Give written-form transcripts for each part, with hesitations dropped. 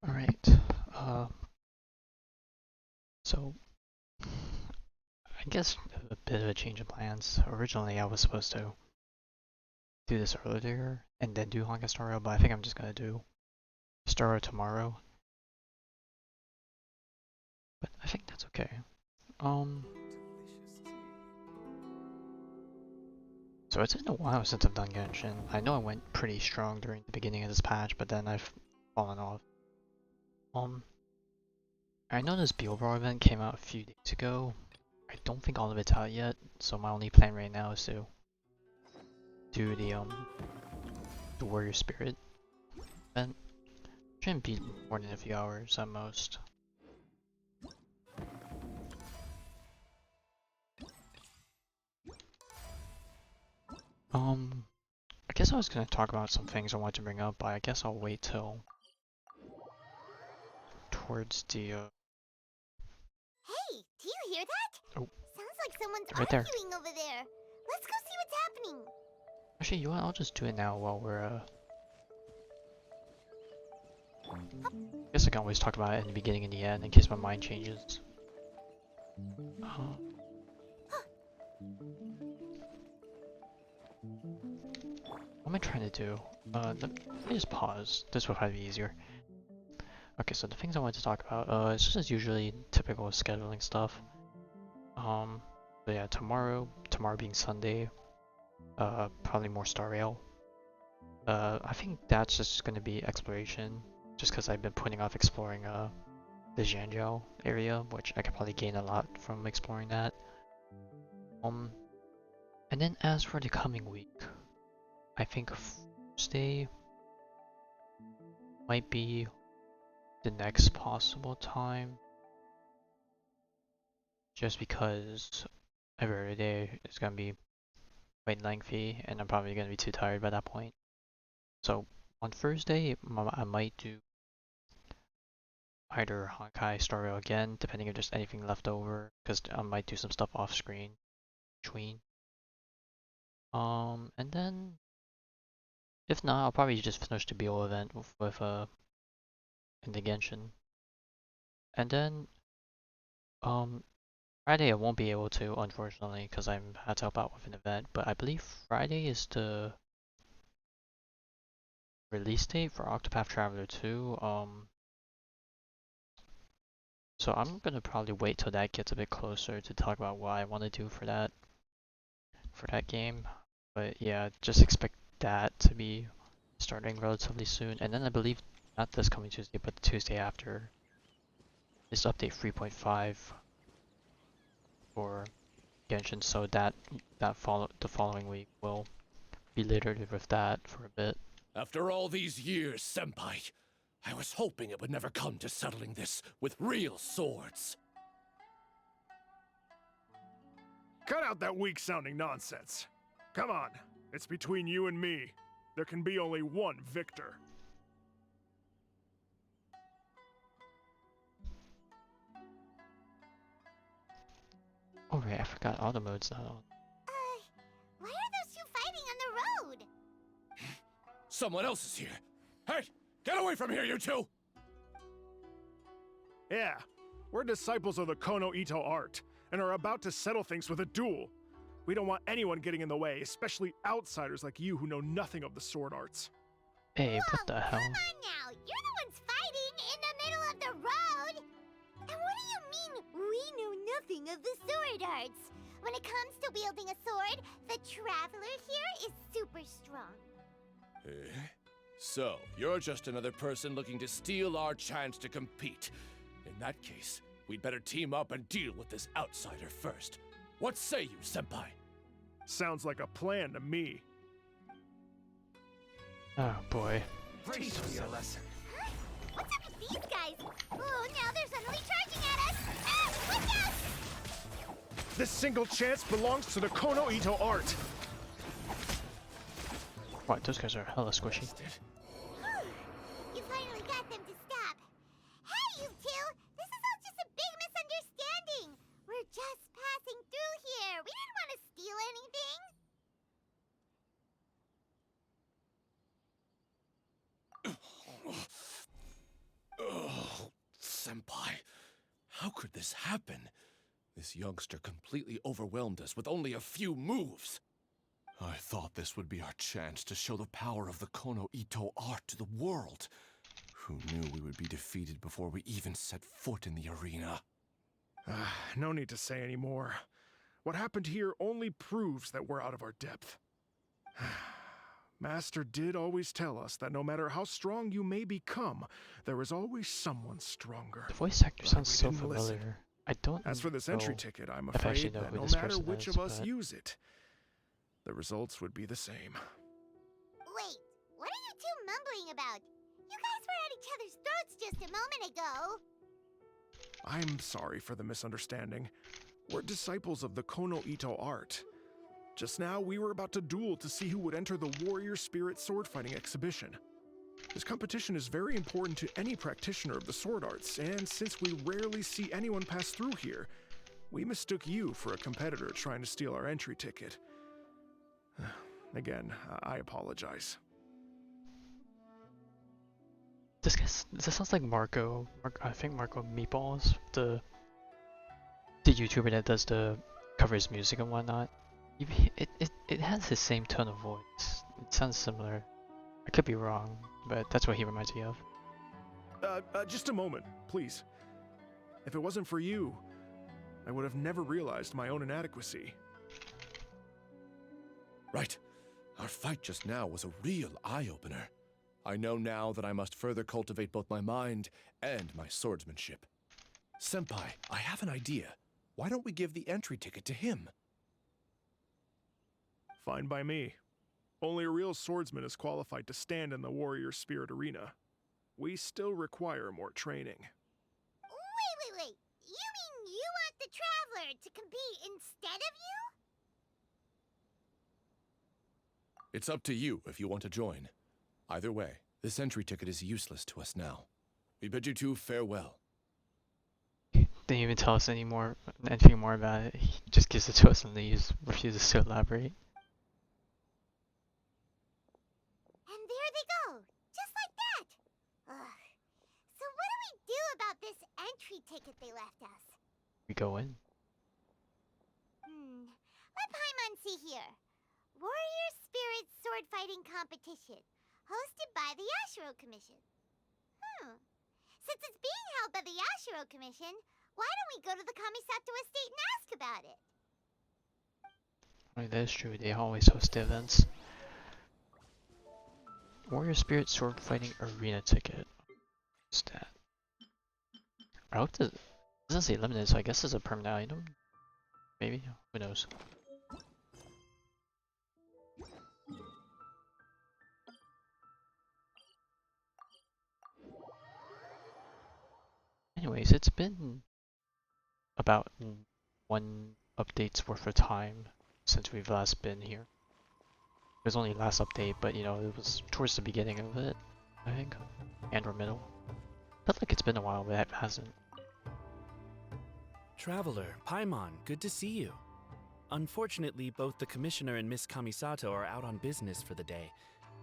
Alright, uh, so I guess a bit of a change of plans. Originally I was supposed to do this earlier and then do Honka Star Rail, but I think I'm just gonna do Star Rail tomorrow. But I think that's okay. Um, so it's been a while since I've done Genshin. I know I went pretty strong during the beginning of this patch, but then I've fallen off. Um, I know this Beelbro event came out a few days ago. I don't think all of it's out yet, so my only plan right now is to do the Warrior Spirit event. Shouldn't be more than a few hours at most. I guess I was gonna talk about some things I wanted to bring up, but I guess I'll wait till towards the Hey, do you hear that? oh, Sounds like someone's right there. arguing over there. Let's go see what's happening. Actually, you know what? I'll just do it now while we're I guess I can always talk about it in the beginning and the end in case my mind changes. What am I trying to do? Let me just pause. This will probably be easier. Okay, so the things I wanted to talk about, it's just as usually typical scheduling stuff. But yeah, tomorrow being Sunday, probably more Star Rail. I think that's just gonna be exploration, just because I've been putting off exploring the Zhanjiao area, which I could probably gain a lot from exploring that. And then as for the coming week, I think Thursday might be the next possible time, just because every other day is gonna be quite lengthy, and I'm probably gonna be too tired by that point. So on Thursday, I might do either Honkai Star Rail again, depending if there's anything left over, because I might do some stuff off screen between. And then if not, I'll probably just finish the BO event with in the Genshin. And then Friday I won't be able to, unfortunately, because I had to help out with an event. But I believe Friday is the release date for Octopath Traveler 2. So I'm gonna probably wait till that gets a bit closer to talk about what I want to do for that game. But yeah, just expect that to be starting relatively soon. And then I believe not this coming Tuesday, but the Tuesday after is update 3.5 for Genshin. So the following week will be littered with that for a bit. After all these years, Senpai, I was hoping it would never come to settling this with real swords. Cut out that weak-sounding nonsense. Come on, it's between you and me. There can be only one victor. Oh right, I forgot auto mode's not on. Why are those two fighting on the road? Someone else is here. Hey, get away from here, you two! Yeah, we're disciples of the Kono Ito art, and are about to settle things with a duel. We don't want anyone getting in the way, especially outsiders like you who know nothing of the sword arts. Hey, Whoa, what the hell? come on now. You're the ones fighting in the middle of the road. And what do you mean, we know nothing of the sword arts? When it comes to wielding a sword, the traveler here is super strong. Eh? So, you're just another person looking to steal our chance to compete. In that case, we'd better team up and deal with this outsider first. What say you, Senpai? Sounds like a plan to me. Oh boy. Teach me a lesson. Huh? What's up with these guys? Oh, now they're suddenly charging at us. Ah, watch out! This single chance belongs to the Kono Ito art. What, those guys are hella squishy. You finally got them to stop. Hey, you two! This is all just a big misunderstanding. We're just passing through here. We didn't want to steal anything. this happen? This youngster completely overwhelmed us with only a few moves. I thought this would be our chance to show the power of the Kono Ito art to the world. Who knew we would be defeated before we even set foot in the arena? No need to say any more. What happened here only proves that we're out of our depth. Master did always tell us that no matter how strong you may become, there is always someone stronger. The voice actor But sounds we so didn't listen. familiar. I don't As for this entry know ticket, I'm if I actually afraid know that who no this matter person which is, of us but- use it, the results would be the same. Wait, what are you two mumbling about? You guys were at each other's throats just a moment ago. I'm sorry for the misunderstanding. We're disciples of the Kono Ito art. Just now, we were about to duel to see who would enter the Warrior Spirit sword fighting exhibition. This competition is very important to any practitioner of the sword arts, and since we rarely see anyone pass through here, we mistook you for a competitor trying to steal our entry ticket. Again, I apologize. This sounds like Marco. I think Marco Meatballs, the YouTuber that does the covers music and whatnot. It has the same tone of voice. It sounds similar. I could be wrong, but that's what he reminds me of. Just a moment, please. If it wasn't for you, I would have never realized my own inadequacy. Right. Our fight just now was a real eye-opener. I know now that I must further cultivate both my mind and my swordsmanship. Senpai, I have an idea. Why don't we give the entry ticket to him? Fine by me. Only a real swordsman is qualified to stand in the Warrior Spirit arena. We still require more training. Wait. You mean you want the Traveler to compete instead of you? It's up to you if you want to join. Either way, this entry ticket is useless to us now. We bid you two farewell. Didn't even tell us anything more about it. He just gives it to us and leaves, refuses to elaborate. And there they go, just like that. Ugh. So what do we do about this entry ticket they left us? We go in. Let Paimon see here. Warrior Spirit Sword Fighting Competition, hosted by the Yashiro Commission. Since it's being held by the Yashiro Commission, why don't we go to the Kamisato estate and ask about it? I mean, that is true. They always host the events. Warrior Spirit Sword Fighting Arena ticket. What's that? I hope this doesn't say limited, so I guess it's a permanent item. Maybe? Who knows? Anyways, it's been about one update's worth of time since we've last been here. It was only last update, but you know, it was towards the beginning of it, I think, and or middle. Felt like it's been a while, but it hasn't. Traveler, Paimon, good to see you. Unfortunately, both the Commissioner and Miss Kamisato are out on business for the day.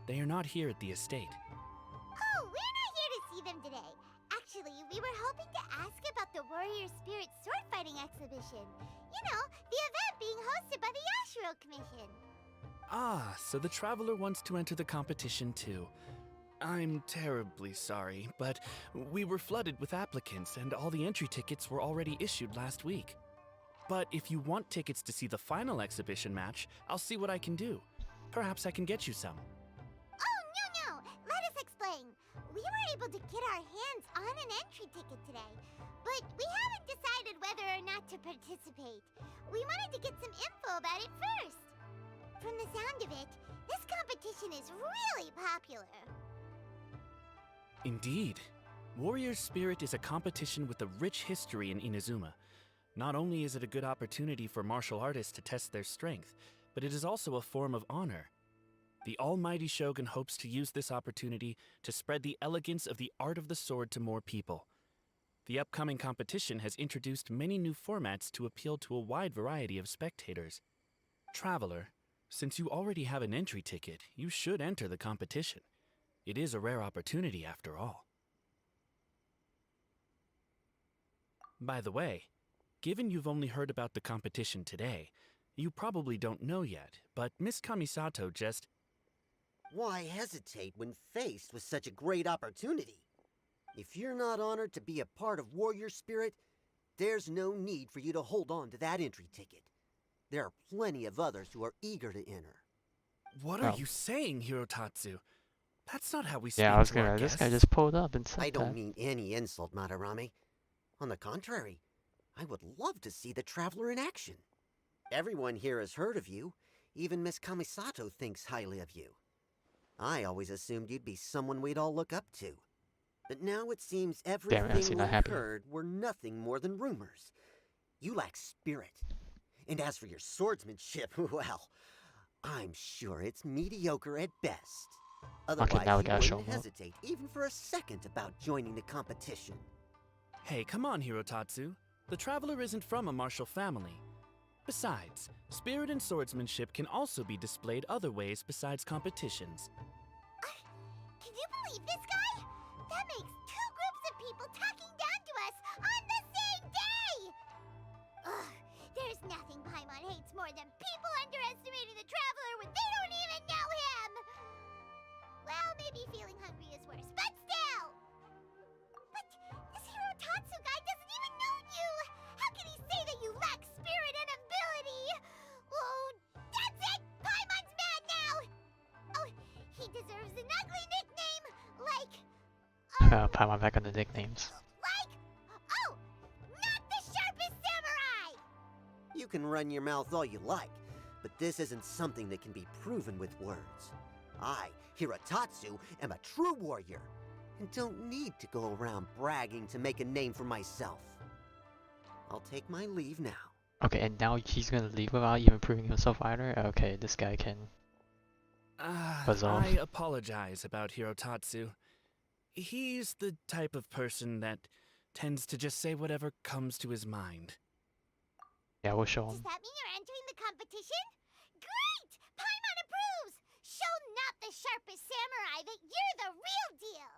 They are not here at the estate. Oh, we're not here to see them today. Actually, we were hoping to ask about the Warrior Spirit Sword Fighting Exhibition. You know, the event being hosted by the Yashiro Commission. Ah, so the Traveler wants to enter the competition too. I'm terribly sorry, but we were flooded with applicants and all the entry tickets were already issued last week. But if you want tickets to see the final exhibition match, I'll see what I can do. Perhaps I can get you some. Oh, no. Let us explain. We were able to get our hands on an entry ticket today, but we haven't decided whether or not to participate. We wanted to get some info about it first. From the sound of it, this competition is really popular. Indeed. Warrior Spirit is a competition with a rich history in Inazuma. Not only is it a good opportunity for martial artists to test their strength, but it is also a form of honor. The Almighty Shogun hopes to use this opportunity to spread the elegance of the art of the sword to more people. The upcoming competition has introduced many new formats to appeal to a wide variety of spectators. Traveler, since you already have an entry ticket, you should enter the competition. It is a rare opportunity after all. By the way, given you've only heard about the competition today, you probably don't know yet, but Miss Kamisato just... Why hesitate when faced with such a great opportunity? If you're not honored to be a part of Warrior Spirit, there's no need for you to hold on to that entry ticket. There are plenty of others who are eager to enter. What are Oh. you saying, Hirotatsu? That's not how we speak Yeah, I was to our gonna. This guests. guy just pulled up and said I don't that. mean any insult, Madarame. On the contrary, I would love to see the Traveler in action. Everyone here has heard of you. Even Miss Kamisato thinks highly of you. I always assumed you'd be someone we'd all look up to. But now it seems Damn it, I everything see we not happy. heard were nothing more than rumors. You lack spirit. And as for your swordsmanship, well, I'm sure it's mediocre at best. Otherwise, now we you gotta show wouldn't 'em up. hesitate even for a second about joining the competition. Hey, come on, Hirotatsu. The Traveler isn't from a martial family. Besides, spirit and swordsmanship can also be displayed other ways besides competitions. Can you believe this guy? That makes two groups of people talking down to us on the same day! Ugh, there's nothing Paimon hates more than people underestimating the Traveler when they don't even know him! Well, maybe feeling hungry is worse, but still! But this Hirotatsu guy doesn't even know you! How can he say that you lack spirit and ability? Oh, that's it! Paimon's mad now! Oh, he deserves an ugly nickname, like... Paimon back on the nicknames. Oh, not the sharpest samurai! You can run your mouth all you like, but this isn't something that can be proven with words. I, Hirotatsu, am a true warrior, and don't need to go around bragging to make a name for myself. I'll take my leave now. Okay, and now he's gonna leave without even proving himself either? Okay, this guy can buzz off. I apologize about Hirotatsu. He's the type of person that tends to just say whatever comes to his mind. Yeah, we'll show Does him. that mean you're entering the competition? Great! Paimon approves! Show not the sharpest samurai that you're the real deal!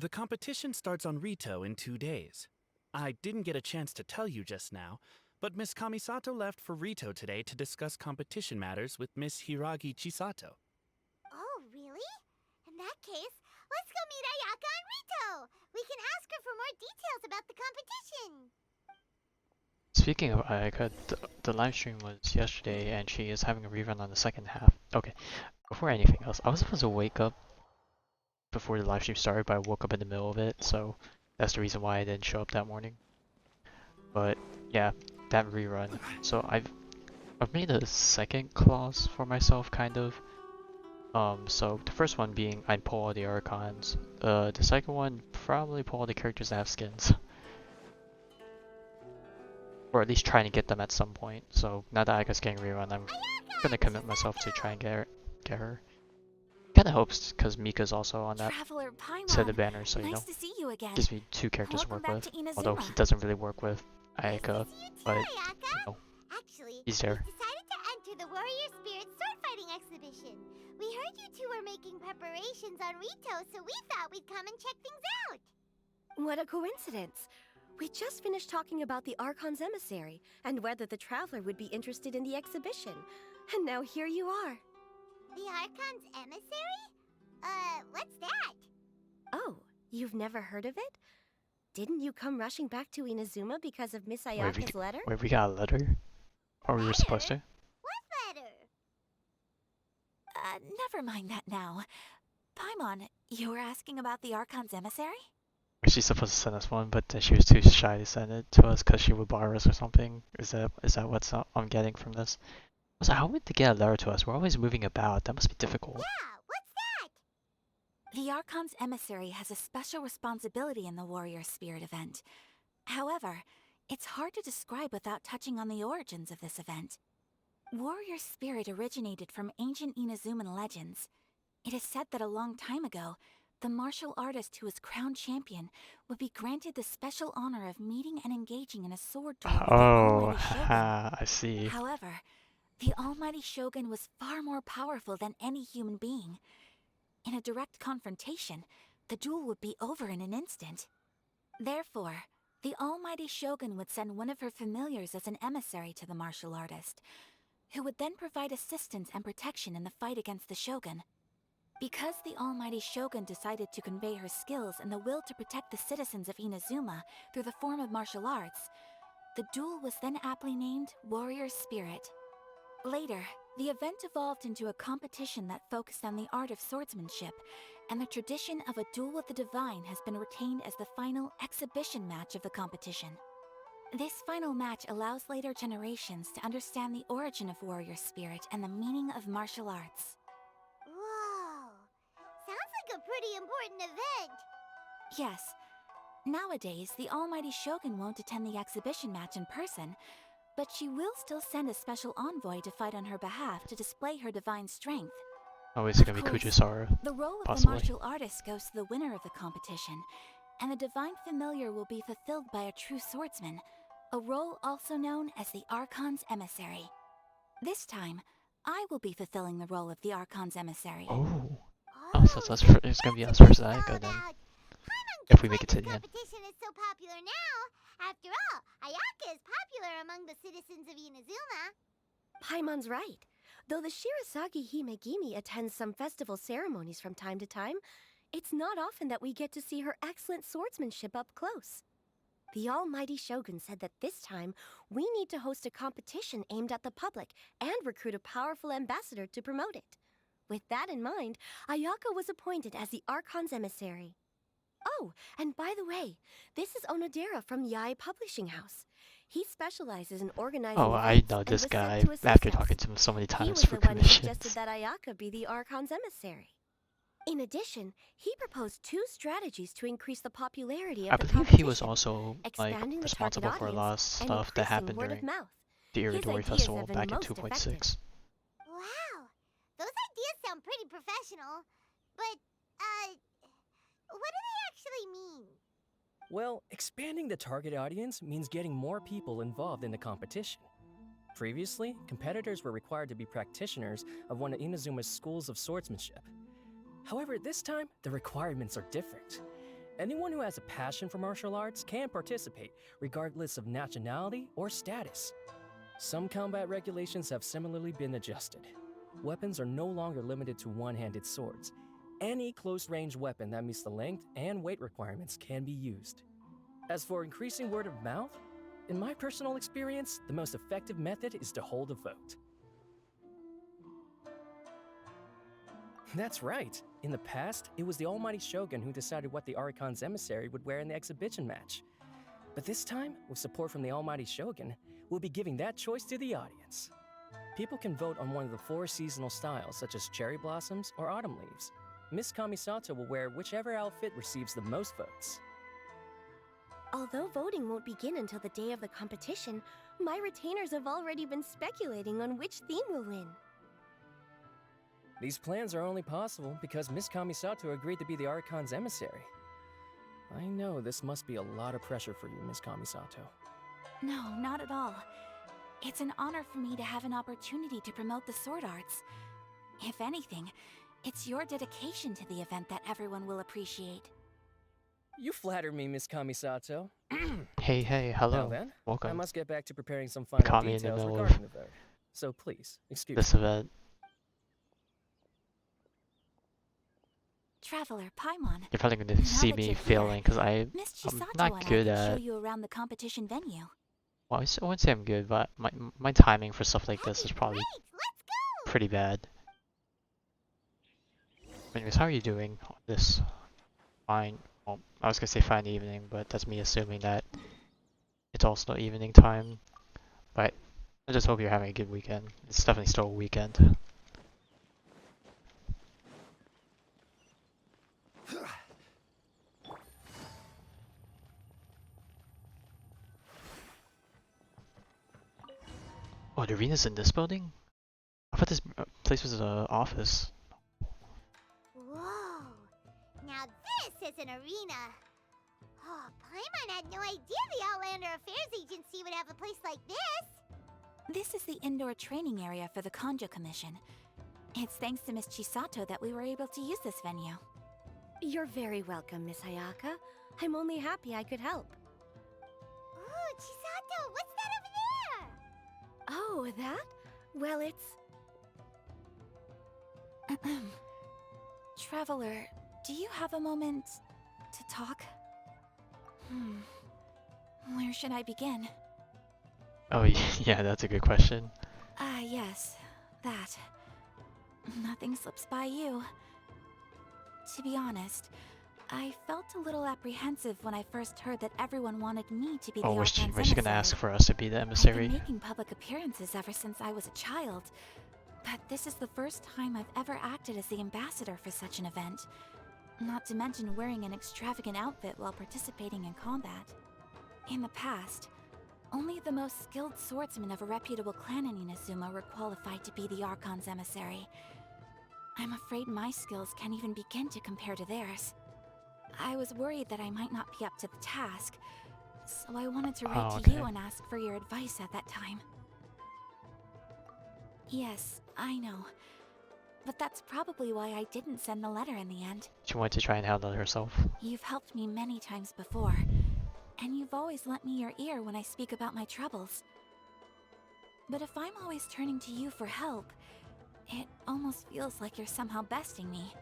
The competition starts on Rito in 2 days. I didn't get a chance to tell you just now, but Miss Kamisato left for Rito today to discuss competition matters with Miss Hiragi Chisato. Oh, really? In that case, let's go meet Ayaka and Rito! We can ask her for more details about the competition! Speaking of Ayaka, the live stream was yesterday and she is having a rerun on the second half. Okay, before anything else, I was supposed to wake up before the live stream started, but I woke up in the middle of it, so that's the reason why I didn't show up that morning. But yeah, that rerun. So I've made a second clause for myself, kind of. So the first one being I'd pull all the Archons. The second one, probably pull all the characters that have skins. Or at least trying to get them at some point. So now that Ayaka's getting rerun, I'm gonna commit myself to try and get her. Kinda hopes, because Mika's also on that Traveler Paimon, set of banners, so you nice know, to see you again. gives me two characters to Welcome work back with. to Although he Inazuma. doesn't really work with Nice Ayaka, to see you too, but Ayaka! you know, Actually, he's there. we decided to enter the Warrior Spirit sword fighting exhibition. We heard you two were making preparations on Rito, so we thought we'd come and check things out. What a coincidence. We just finished talking about the Archon's emissary and whether the Traveler would be interested in the exhibition. And now here you are. The Archon's emissary? What's that? Oh, you've never heard of it? Didn't you come rushing back to Inazuma because of Miss Wait, Ayaka's letter? Wait, we got a letter? Or we were supposed to? What letter? Never mind that now. Paimon, you were asking about the Archon's emissary? Was she supposed to send us one, but she was too shy to send it to us because she would bar us or something? Is that what's I'm getting from this? Also, how would they get a letter to us? We're always moving about. That must be difficult. Yeah, what's that? The Archon's emissary has a special responsibility in the Warrior Spirit event. However, it's hard to describe without touching on the origins of this event. Warrior Spirit originated from ancient Inazuman legends. It is said that a long time ago, the martial artist who was crowned champion would be granted the special honor of meeting and engaging in a sword duel with the Oh, Almighty Shogun. I see. However, the Almighty Shogun was far more powerful than any human being. In a direct confrontation, the duel would be over in an instant. Therefore, the almighty shogun would send one of her familiars as an emissary to the martial artist, who would then provide assistance and protection in the fight against the shogun. Because the almighty shogun decided to convey her skills and the will to protect the citizens of Inazuma through the form of martial arts, the duel was then aptly named Warrior Spirit. Later, the event evolved into a competition that focused on the art of swordsmanship, and the tradition of a duel with the divine has been retained as the final exhibition match of the competition. This final match allows later generations to understand the origin of warrior spirit and the meaning of martial arts. Whoa! Sounds like a pretty important event. Yes. Nowadays, the almighty shogun won't attend the exhibition match in person, but she will still send a special envoy to fight on her behalf to display her divine strength. Oh, is it Of gonna be course, Kujisara? The role of the Possibly. martial artist goes to the winner of the competition, and the divine familiar will be fulfilled by a true swordsman, a role also known as the Archon's emissary. This time, I will be fulfilling the role of the Archon's emissary. Oh. Oh, so it's gonna be us versus Ayaka then. If we make it to the end. Competition is so popular now. After all, Ayaka is popular among the citizens of Inazuma. Paimon's right. Though the Shirasagi Himegimi attends some festival ceremonies from time to time, it's not often that we get to see her excellent swordsmanship up close. The almighty shogun said that this time, we need to host a competition aimed at the public and recruit a powerful ambassador to promote it. With that in mind, Ayaka was appointed as the Archon's emissary. Oh, and by the way, this is Onodera from Yae Publishing House. He specializes in organizing Oh, I events know and this was guy sent to assist after us. talking to him so many He times was for the one who suggested commissions. that Ayaka be the Archon's emissary. In addition, he proposed 2 strategies to increase the popularity of I the believe competition. he was also like expanding the responsible target for a lot of audience and stuff that increasing happened word of during mouth. the His Iridori ideas Festival have been back in most 2.6. Wow, those ideas sound pretty professional. But, what do they actually mean? Well, expanding the target audience means getting more people involved in the competition. Previously, competitors were required to be practitioners of one of Inazuma's schools of swordsmanship. However, this time, the requirements are different. Anyone who has a passion for martial arts can participate, regardless of nationality or status. Some combat regulations have similarly been adjusted. Weapons are no longer limited to one-handed swords. Any close-range weapon that meets the length and weight requirements can be used. As for increasing word of mouth, in my personal experience, the most effective method is to hold a vote. That's right. In the past, it was the almighty shogun who decided what the Archon's emissary would wear in the exhibition match. But this time, with support from the almighty shogun, we'll be giving that choice to the audience. People can vote on one of the 4 seasonal styles, such as cherry blossoms or autumn leaves. Miss Kamisato will wear whichever outfit receives the most votes. Although voting won't begin until the day of the competition, my retainers have already been speculating on which theme will win. These plans are only possible because Miss Kamisato agreed to be the Archon's emissary. I know this must be a lot of pressure for you, Miss Kamisato. No, not at all. It's an honor for me to have an opportunity to promote the sword arts. If anything, it's your dedication to the event that everyone will appreciate. You flatter me, Miss Kamisato. Hey, hello. Now then, I Welcome. must get back to preparing some You final caught me in the details middle regarding of the vote. So please, excuse this me. event. Traveler Paimon. You're probably going to Now see that me you're here, failing because I'm Miss Chisato not and good I can show at. you around the competition venue. Well, I wouldn't say I'm good, but my timing for stuff like this is probably Great, let's go! pretty bad. Anyways, how are you doing on this fine? Well, I was gonna say fine evening, but that's me assuming that it's also evening time. But I just hope you're having a good weekend. It's definitely still a weekend. Oh, the arena's in this building? I thought this place was an office. Whoa, now this is an arena. Oh, Paimon had no idea the Outlander Affairs Agency would have a place like this. This is the indoor training area for the Konjo Commission. It's thanks to Miss Chisato that we were able to use this venue. You're very welcome, Miss Ayaka. I'm only happy I could help. That? Well, it's... Traveler, do you have a moment to talk? Where should I begin? Oh yeah, that's a good question. Yes, that. Nothing slips by you. To be honest, I felt a little apprehensive when I first heard that everyone wanted me to be the Oh, was Archon's she gonna emissary. ask for us to be the I've emissary? been making public appearances ever since I was a child, but this is the first time I've ever acted as the ambassador for such an event. Not to mention wearing an extravagant outfit while participating in combat. In the past, only the most skilled swordsmen of a reputable clan in Inazuma were qualified to be the Archon's emissary. I'm afraid my skills can't even begin to compare to theirs. I was worried that I might not be up to the task, so I wanted to write to you and ask for your advice at that time. Yes, I know. But that's probably why I didn't send the letter in the end. She wanted to try and handle it herself. You've helped me many times before, and you've always lent me your ear when I speak about my troubles. But if I'm always turning to you for help, it almost feels like you're somehow besting me.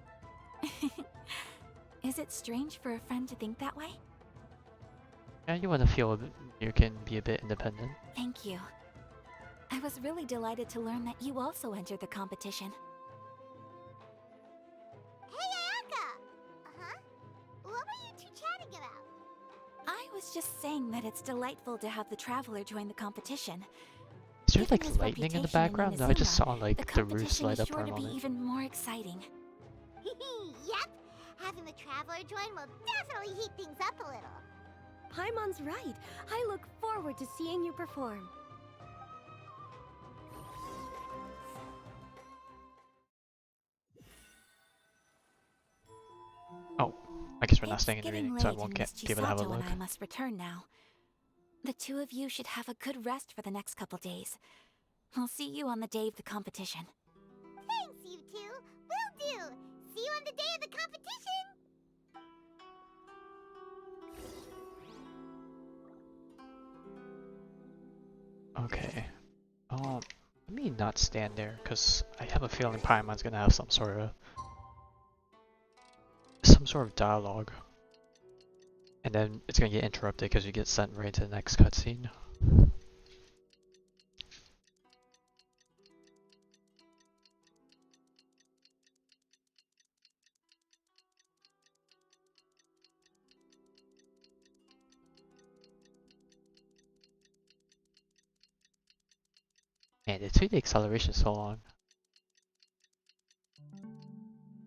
Is it strange for a friend to think that way? Yeah, you want to feel you can be a bit independent. Thank you. I was really delighted to learn that you also entered the competition. Hey, Ayaka! Uh-huh? What were you two chatting about? I was just saying that it's delightful to have the Traveler join the competition. Is there Given like his lightning in the reputation background? No, I Inazuma, just saw like the roofs competition light is up sure for a to be moment. even more exciting. Yep! Having the Traveler join will definitely heat things up a little. Paimon's right. I look forward to seeing you perform. Oh, I guess we're not It's staying in the getting reading, so I late won't and Miss be able to have a Chisato look. and I must return now. The two of you should have a good rest for the next couple days. I'll see you on the day of the competition. Thanks, you two. Will do. See you on the day of the competition. Okay. Let me not stand there, because I have a feeling Paimon's gonna have some sort of dialogue. And then it's gonna get interrupted because you get sent right to the next cutscene. Man, it took the acceleration so long. I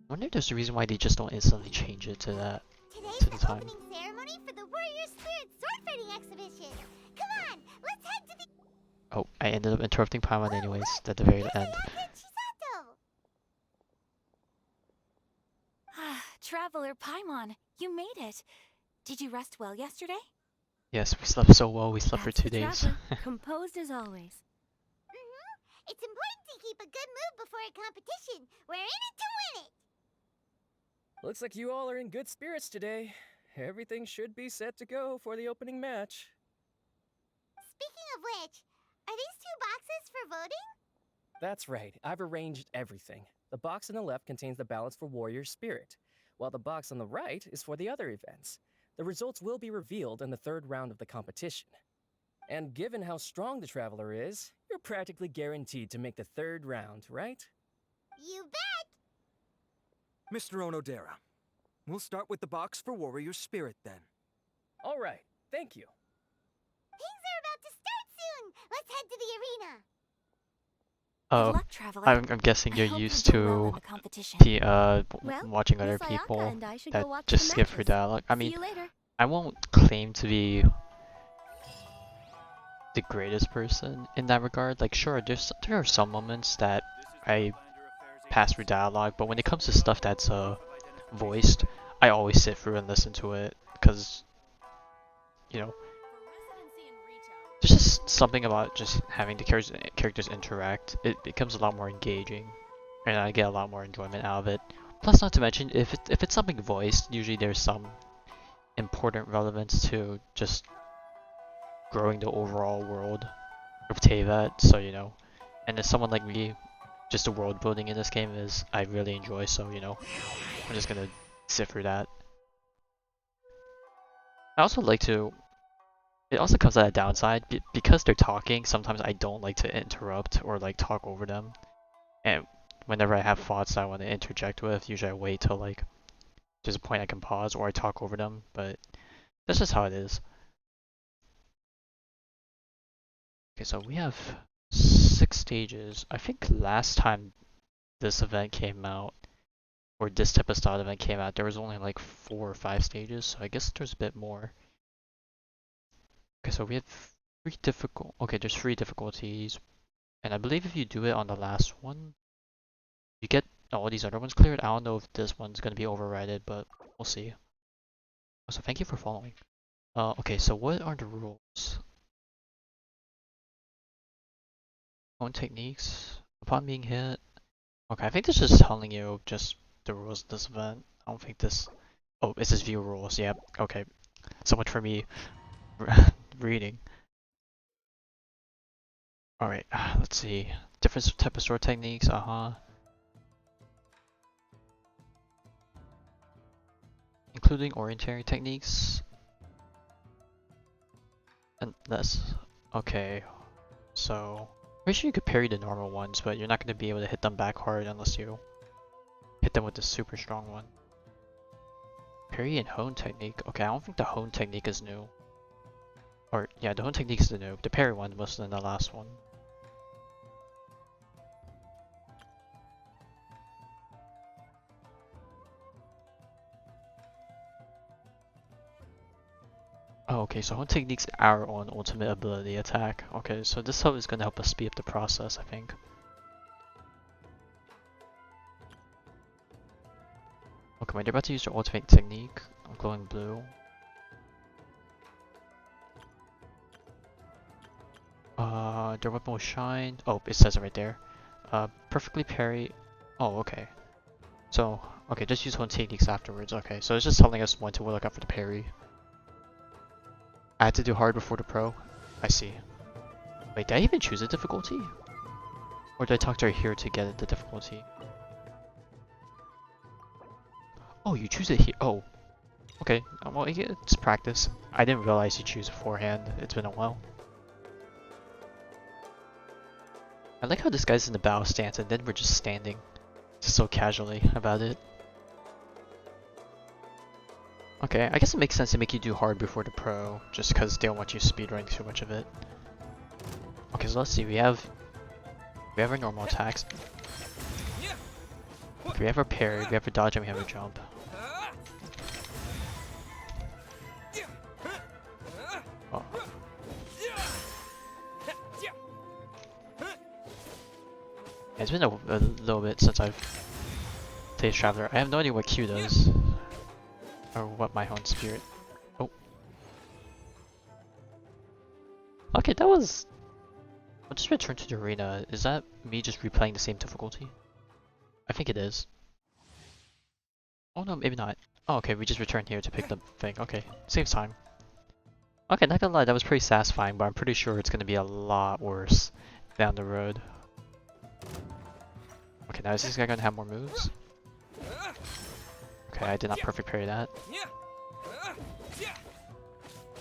wonder if there's a reason why they just don't instantly change it to that. Today's To the the time. opening ceremony for the Warrior Spirit sword fighting exhibition. Come on, let's head to the... Oh, I ended up interrupting Paimon anyways at the very There's end. Ayaka and Chisato. Ah, Traveler Paimon, you made it. Did you rest well yesterday? Yes, we slept so well, we slept for That's 2 the days. Traveler, composed as always. It's important to keep a good mood before a competition. We're in it to win it. Looks like you all are in good spirits today. Everything should be set to go for the opening match. Speaking of which, are these two boxes for voting? That's right, I've arranged everything. The box on the left contains the ballots for Warrior Spirit, while the box on the right is for the other events. The results will be revealed in the third round of the competition. And given how strong the Traveler is, you're practically guaranteed to make the third round, right? You bet. Mr. Onodera, we'll start with the box for Warrior Spirit then. All right, thank you. Things are about to start soon. Let's head to the arena. Oh, Good luck, Traveler. I'm guessing I you're hope you used do well in to the competition. the Well, watching other Miss Ayaka people and I should that go watch just the skip for matches. dialogue. I See mean, you later. I won't claim to be the greatest person in that regard. Like, sure, there are some moments that I pass through dialogue, but when it comes to stuff that's voiced, I always sit through and listen to it, because, you know, there's just something about just having the characters interact. It becomes a lot more engaging, and I get a lot more enjoyment out of it. Plus, not to mention, if it's something voiced, usually there's some important relevance to just growing the overall world of Tevat, so, you know, And as someone like me, just the world building in this game is I really enjoy, so you know, I'm just gonna sit through that. I also like to, it also comes at a downside, because they're talking, sometimes I don't like to interrupt or like talk over them. And whenever I have thoughts I want to interject with, usually I wait till like there's a point I can pause or I talk over them, but that's just how it is. Okay, so we have 6 stages. I think last time this event came out, or this type of style event came out, there was only like 4 or 5 stages, so I guess there's a bit more. Okay, so we have 3 difficult. Okay, there's 3 difficulties, and I believe if you do it on the last one, you get all these other ones cleared. I don't know if this one's gonna be overridden, but we'll see. So thank you for following. Okay, so what are the rules? Own techniques upon being hit. Okay, I think this is telling you just the rules of this event. I don't think this. Oh, it says view rules. Yep. Okay. So much for me reading. All right. Let's see. Different type of sword techniques. Including orienteering techniques. And that's okay. So. Pretty sure you could parry the normal ones, but you're not going to be able to hit them back hard unless you hit them with the super strong one. Parry and hone technique. Okay, I don't think the hone technique is new. Or, yeah, the hone technique is the new. The parry one was in the last one. Oh, okay, so hone technique's our own ultimate ability attack. Okay, so this help is going to help us speed up the process, I think. Okay, they're about to use their ultimate technique. I'm glowing blue. Their weapon will shine. Oh, it says it right there. Perfectly parry. Oh, okay. So, okay, just use hone techniques afterwards. Okay, so it's just telling us when to look out for the parry. I had to do hard before the pro. I see. Wait, did I even choose a difficulty? Or did I talk to her here to get the difficulty? Oh, you choose it here. Oh, okay. Well, it's practice. I didn't realize you choose beforehand. It's been a while. I like how this guy's in the bow stance and then we're just standing. Just so casually about it. Okay, I guess it makes sense to make you do hard before the pro, just because they don't want you speedrunning too much of it. Okay, so let's see, we have our normal attacks. Okay, we have our parry, we have our dodge, and we have our jump. Oh. It's been a little bit since I've played Traveler. I have no idea what Q does. Or what my own spirit. Oh. Okay, that was. I'll just return to the arena. Is that me just replaying the same difficulty? I think it is. Oh no, maybe not. Oh, okay, we just returned here to pick the thing. Okay, saves time. Okay, not gonna lie, that was pretty satisfying, but I'm pretty sure it's gonna be a lot worse down the road. Okay, now is this guy gonna have more moves? Okay, I did not perfect parry that.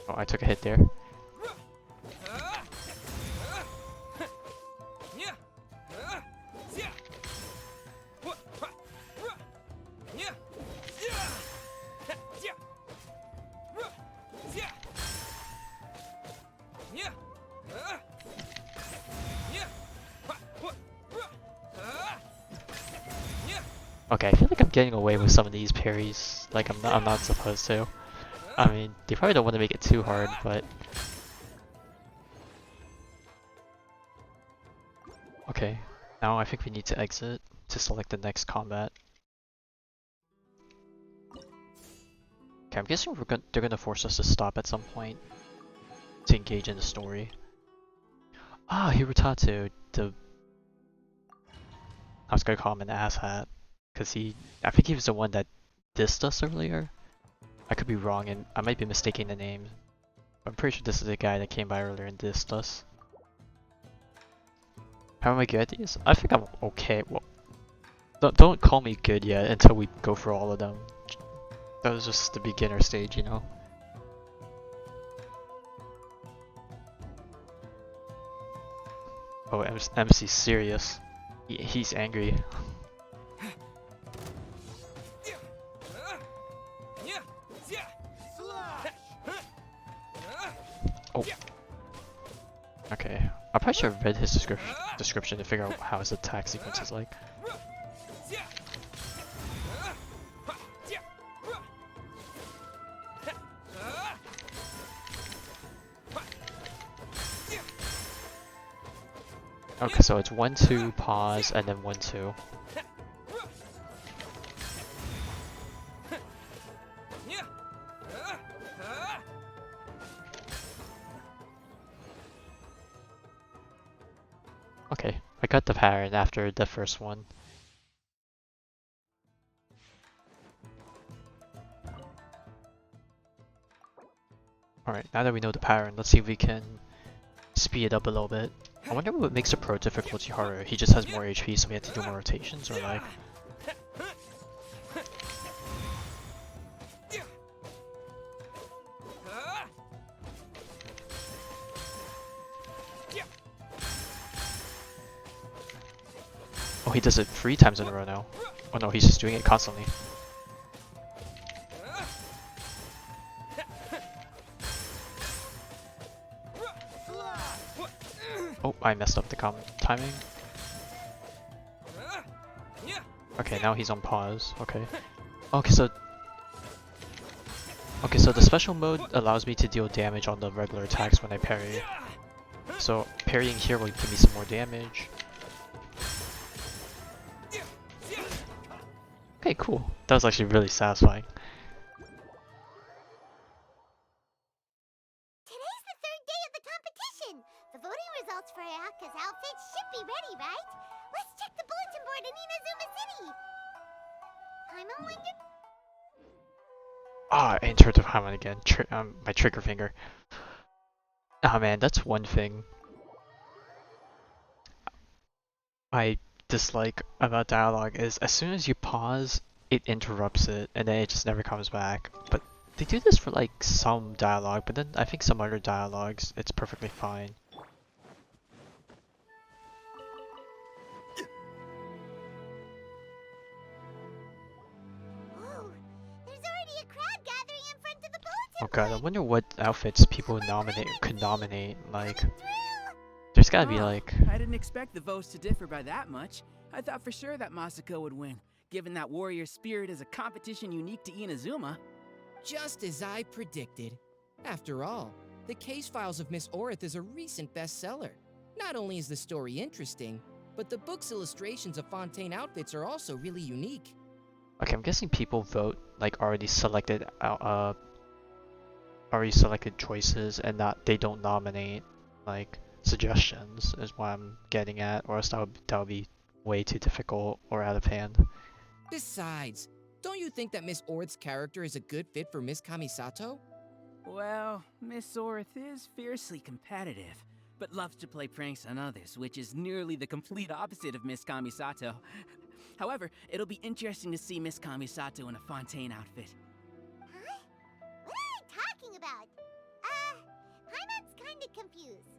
Oh, I took a hit there. Okay, I feel like I'm getting away with some of these parries, like I'm not supposed to. I mean, they probably don't want to make it too hard, but okay. Now I think we need to exit to select the next combat. Okay, I'm guessing they're gonna force us to stop at some point to engage in the story. Ah, Hirotatu, I was gonna call him an asshat. Cause I think he was the one that dissed us earlier. I could be wrong and I might be mistaking the name. But I'm pretty sure this is the guy that came by earlier and dissed us. How am I good at these? I think I'm okay. Well, don't call me good yet until we go through all of them. That was just the beginner stage, you know? Oh, MC's serious. He's angry. Oh. Okay. I probably should have read his description to figure out how his attack sequence is like. Okay, so it's 1-2, pause, and then 1-2. Okay, I got the pattern after the first one. Alright, now that we know the pattern, let's see if we can speed it up a little bit. I wonder what makes the pro difficulty harder. He just has more HP, so we have to do more rotations, or like... Oh, he does it 3 times in a row now. Oh no, he's just doing it constantly. Oh, I messed up the timing. Okay, now he's on pause. Okay. Okay, so the special mode allows me to deal damage on the regular attacks when I parry. So parrying here will give me some more damage. Okay, cool. That was actually really satisfying. Today's the third day of the competition. The voting results for Ayaka's outfit should be ready, right? Let's check the bulletin board in Inazuma City. I'm wonder. Ah, I entered the Paimon again. My trigger finger. Ah man, that's one thing I dislike about dialogue is as soon as you pause, it interrupts it, and then it just never comes back. But they do this for like some dialogue, but then I think some other dialogues, it's perfectly fine. Oh, there's already a crowd gathering in front of the bulletin Oh god, I board. wonder what outfits people could nominate. Like, there's gotta be like... I didn't expect the votes to differ by that much. I thought for sure that Masako would win, given that warrior spirit is a competition unique to Inazuma. Just as I predicted. After all, the case files of Miss Orith is a recent bestseller. Not only is the story interesting, but the book's illustrations of Fontaine outfits are also really unique. Okay, I'm guessing people vote like already selected choices, and that they don't nominate like suggestions is what I'm getting at, or else that would be way too difficult or out of hand. Besides, don't you think that Miss Orith's character is a good fit for Miss Kamisato? Well, Miss Orith is fiercely competitive, but loves to play pranks on others, which is nearly the complete opposite of Miss Kamisato. However, it'll be interesting to see Miss Kamisato in a Fontaine outfit. Huh? What are they talking about? Paimon's kinda confused.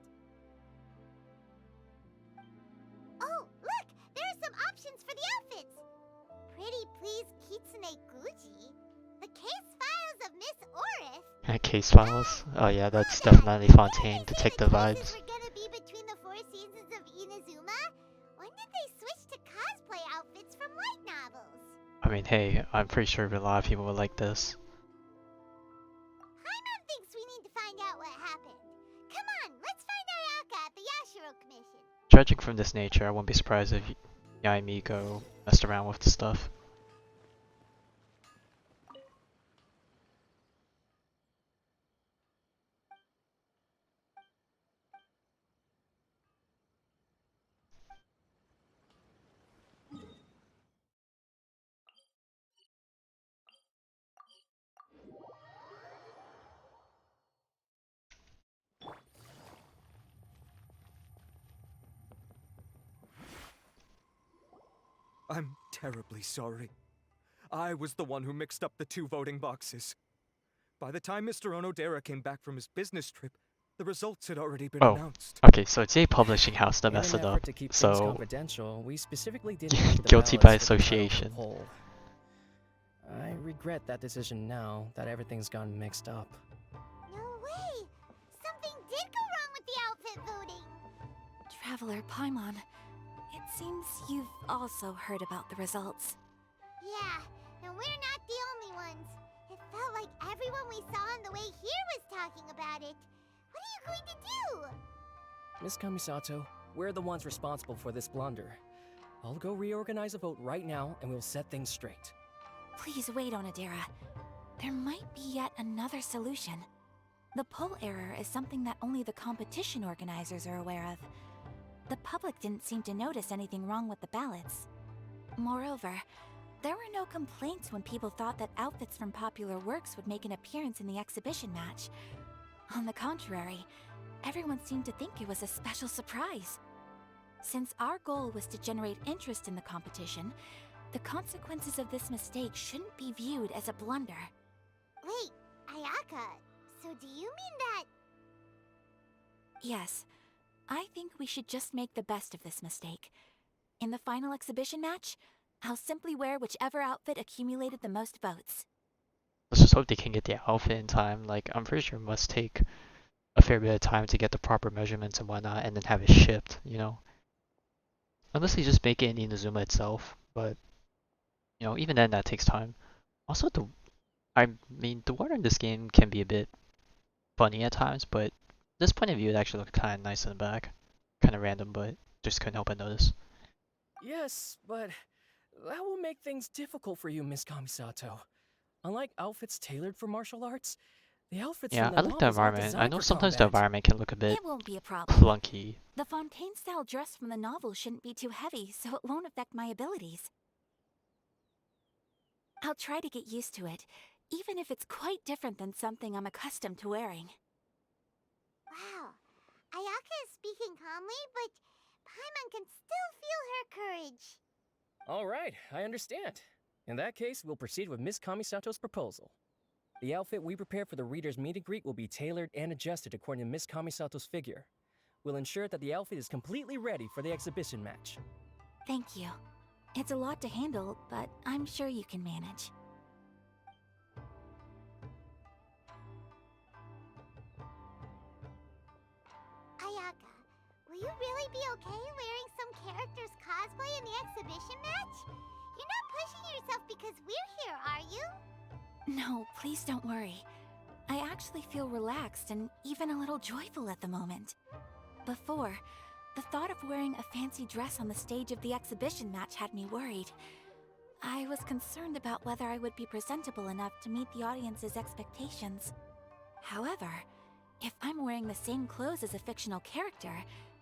Oh, look! There are some options for the outfits! Pretty please Kitsune Guji? The case files of Miss Orith? Case files? Oh yeah, that's definitely Fontaine to take the vibes. We're gonna be between the 4 seasons of Inazuma? When did they switch to cosplay outfits from light novels? I mean, hey, I'm pretty sure a lot of people would like this. Paimon thinks we need to find out what happened. Come on, let's find Ayaka at the Yashiro Commission. Judging from this nature, I wouldn't be surprised if Yaimiko messed around with the stuff. I'm terribly sorry. I was the one who mixed up the 2 voting boxes. By the time Mr. Onodera came back from his business trip, the results had already been Oh, announced. okay, so it's a publishing house that In an messed it effort up. to keep things So confidential, we specifically didn't link the guilty ballots by with the title of the association. poll. I regret that decision now that everything's gone mixed up. No way! Something did go wrong with the outfit voting! Traveler Paimon, it seems you've also heard about the results. Yeah, and we're not the only ones. It felt like everyone we saw on the way here was talking about it. What are you going to do? Miss Kamisato, we're the ones responsible for this blunder. I'll go reorganize a vote right now and we'll set things straight. Please wait, Onodera. There might be yet another solution. The poll error is something that only the competition organizers are aware of. The public didn't seem to notice anything wrong with the ballots. Moreover, there were no complaints when people thought that outfits from popular works would make an appearance in the exhibition match. On the contrary, everyone seemed to think it was a special surprise. Since our goal was to generate interest in the competition, the consequences of this mistake shouldn't be viewed as a blunder. Wait, Ayaka, so do you mean that... Yes, I think we should just make the best of this mistake. In the final exhibition match, I'll simply wear whichever outfit accumulated the most votes. Let's just hope they can get the outfit in time. Like, I'm pretty sure it must take a fair bit of time to get the proper measurements and whatnot, and then have it shipped, you know? Unless they just make it in Inazuma itself, but, you know, even then that takes time. Also, I mean, the water in this game can be a bit funny at times, but this point of view, it actually looked kind of nice in the back. Kind of random, but just couldn't help but notice. Yes, but that will make things difficult for you, Miss Kamisato. Unlike outfits tailored for martial arts, the outfits Yeah, from the I like the novels aren't environment. I designed know for sometimes the combat. environment can look a bit It won't be a problem. clunky. The Fontaine-style dress from the novel shouldn't be too heavy, so it won't affect my abilities. I'll try to get used to it, even if it's quite different than something I'm accustomed to wearing. Wow, Ayaka is speaking calmly, but Paimon can still feel her courage. All right, I understand. In that case, we'll proceed with Miss Kamisato's proposal. The outfit we prepare for the reader's meet and greet will be tailored and adjusted according to Miss Kamisato's figure. We'll ensure that the outfit is completely ready for the exhibition match. Thank you. It's a lot to handle, but I'm sure you can manage. Ayaka, will you really be okay wearing some character's cosplay in the exhibition match? You're not pushing yourself because we're here, are you? No, please don't worry. I actually feel relaxed and even a little joyful at the moment. Before, the thought of wearing a fancy dress on the stage of the exhibition match had me worried. I was concerned about whether I would be presentable enough to meet the audience's expectations. However, if I'm wearing the same clothes as a fictional character,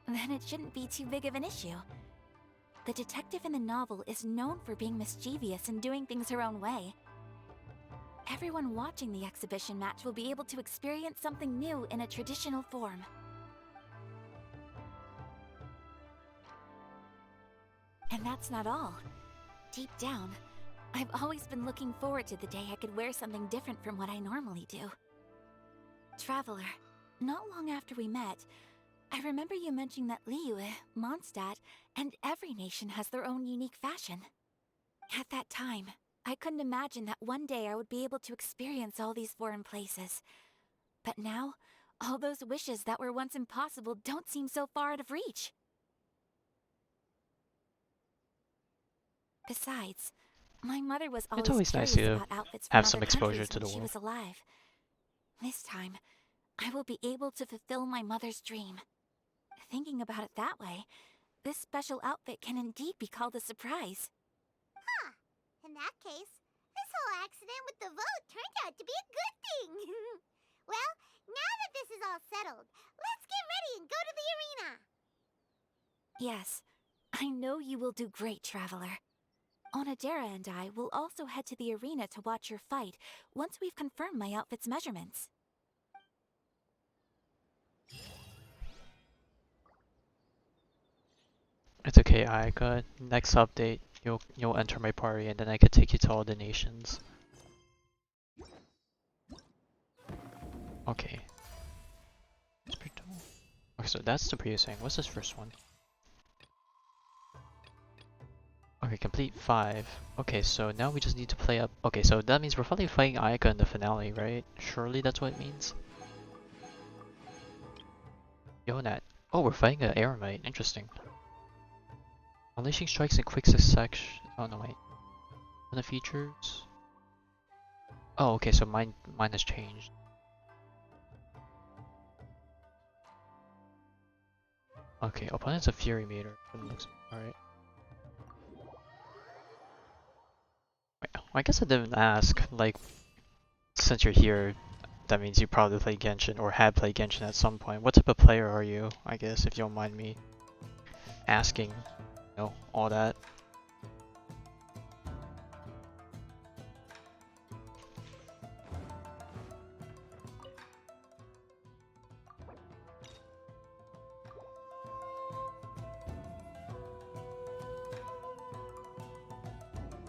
then it shouldn't be too big of an issue. The detective in the novel is known for being mischievous and doing things her own way. Everyone watching the exhibition match will be able to experience something new in a traditional form. And that's not all. Deep down, I've always been looking forward to the day I could wear something different from what I normally do. Traveler, not long after we met, I remember you mentioning that Liyue, Mondstadt, and every nation has their own unique fashion. At that time, I couldn't imagine that one day I would be able to experience all these foreign places. But now, all those wishes that were once impossible don't seem so far out of reach. Besides, my mother was It's always nice curious to about outfits from have other some exposure countries to the when she world. was alive. This time, I will be able to fulfill my mother's dream. Thinking about it that way, this special outfit can indeed be called a surprise. Huh. In that case, this whole accident with the vote turned out to be a good thing. Well, now that this is all settled, let's get ready and go to the arena. Yes, I know you will do great, Traveler. Onodera and I will also head to the arena to watch your fight once we've confirmed my outfit's measurements. It's okay, Ayaka. Next update, you'll enter my party, and then I could take you to all the nations. Okay. Okay, so that's the previous thing. What's this first one? Okay, complete 5. Okay, so now we just need to play up. Okay, so that means we're probably fighting Ayaka in the finale, right? Surely that's what it means. Yonat. Oh, we're fighting an Aramite. Interesting. Unleashing strikes in quick succession. Oh no, wait. On the features. Oh, okay, so mine has changed. Okay, opponent's a Fury Meter. Alright. I guess I didn't ask, like, since you're here, that means you probably played Genshin or had played Genshin at some point. What type of player are you, I guess, if you don't mind me asking, you know, all that.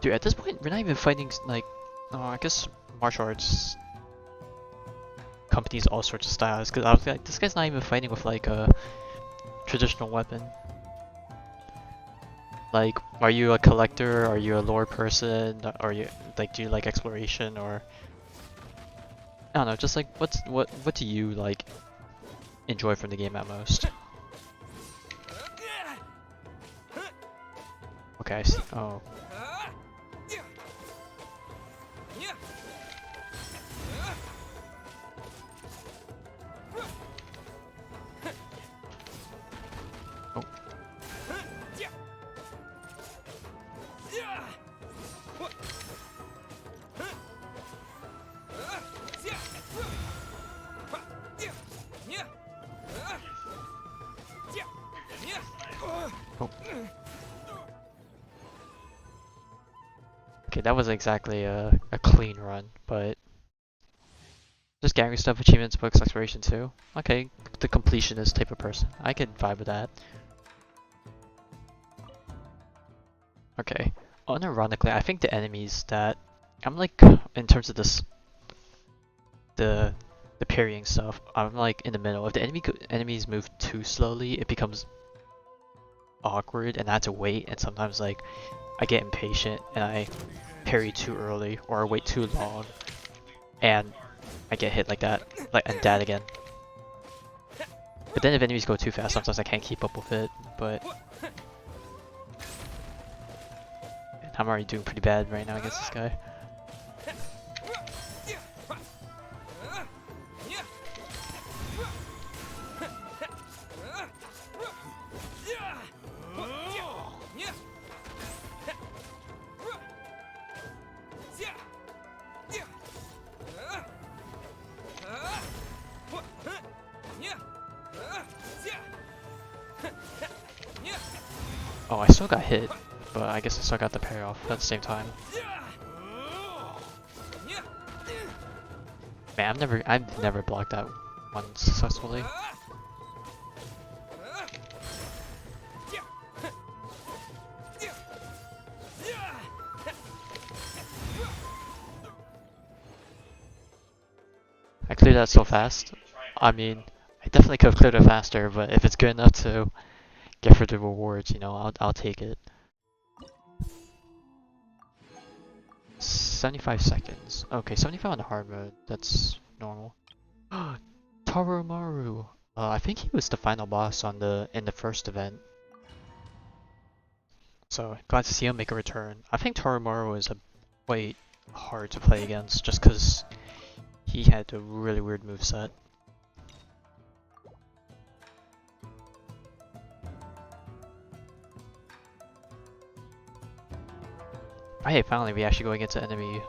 Dude, at this point, we're not even fighting, like, I guess martial arts companies all sorts of styles, because I was like, this guy's not even fighting with, like, a traditional weapon. Like, are you a collector, are you a lore person, are you, like, do you like exploration, or... I don't know, just like, what do you, like, enjoy from the game at most? Okay, I see. Oh. Okay, that wasn't exactly a clean run, but... Just gathering stuff, achievements, books, exploration too. Okay, the completionist type of person. I could vibe with that. Okay, unironically, I think the enemies that... I'm like, in terms of this... The parrying stuff, I'm like in the middle. If the enemies move too slowly, it becomes awkward and I have to wait, and sometimes like I get impatient and I parry too early or wait too long and I get hit like that, like, and dead again. But then if enemies go too fast, sometimes I can't keep up with it, but I'm already doing pretty bad right now against this guy. Oh, I still got hit, but I guess I still got the payoff at the same time. Man, I've never blocked that one successfully. I cleared that so fast. I mean, I definitely could have cleared it faster, but if it's good enough to get for the rewards, you know, I'll take it. 75 seconds. Okay, 75 on the hard mode. That's normal. Tarumaru. I think he was the final boss on in the first event. So glad to see him make a return. I think Tarumaru is quite hard to play against, just because he had a really weird moveset. Hey, finally we actually go against an enemy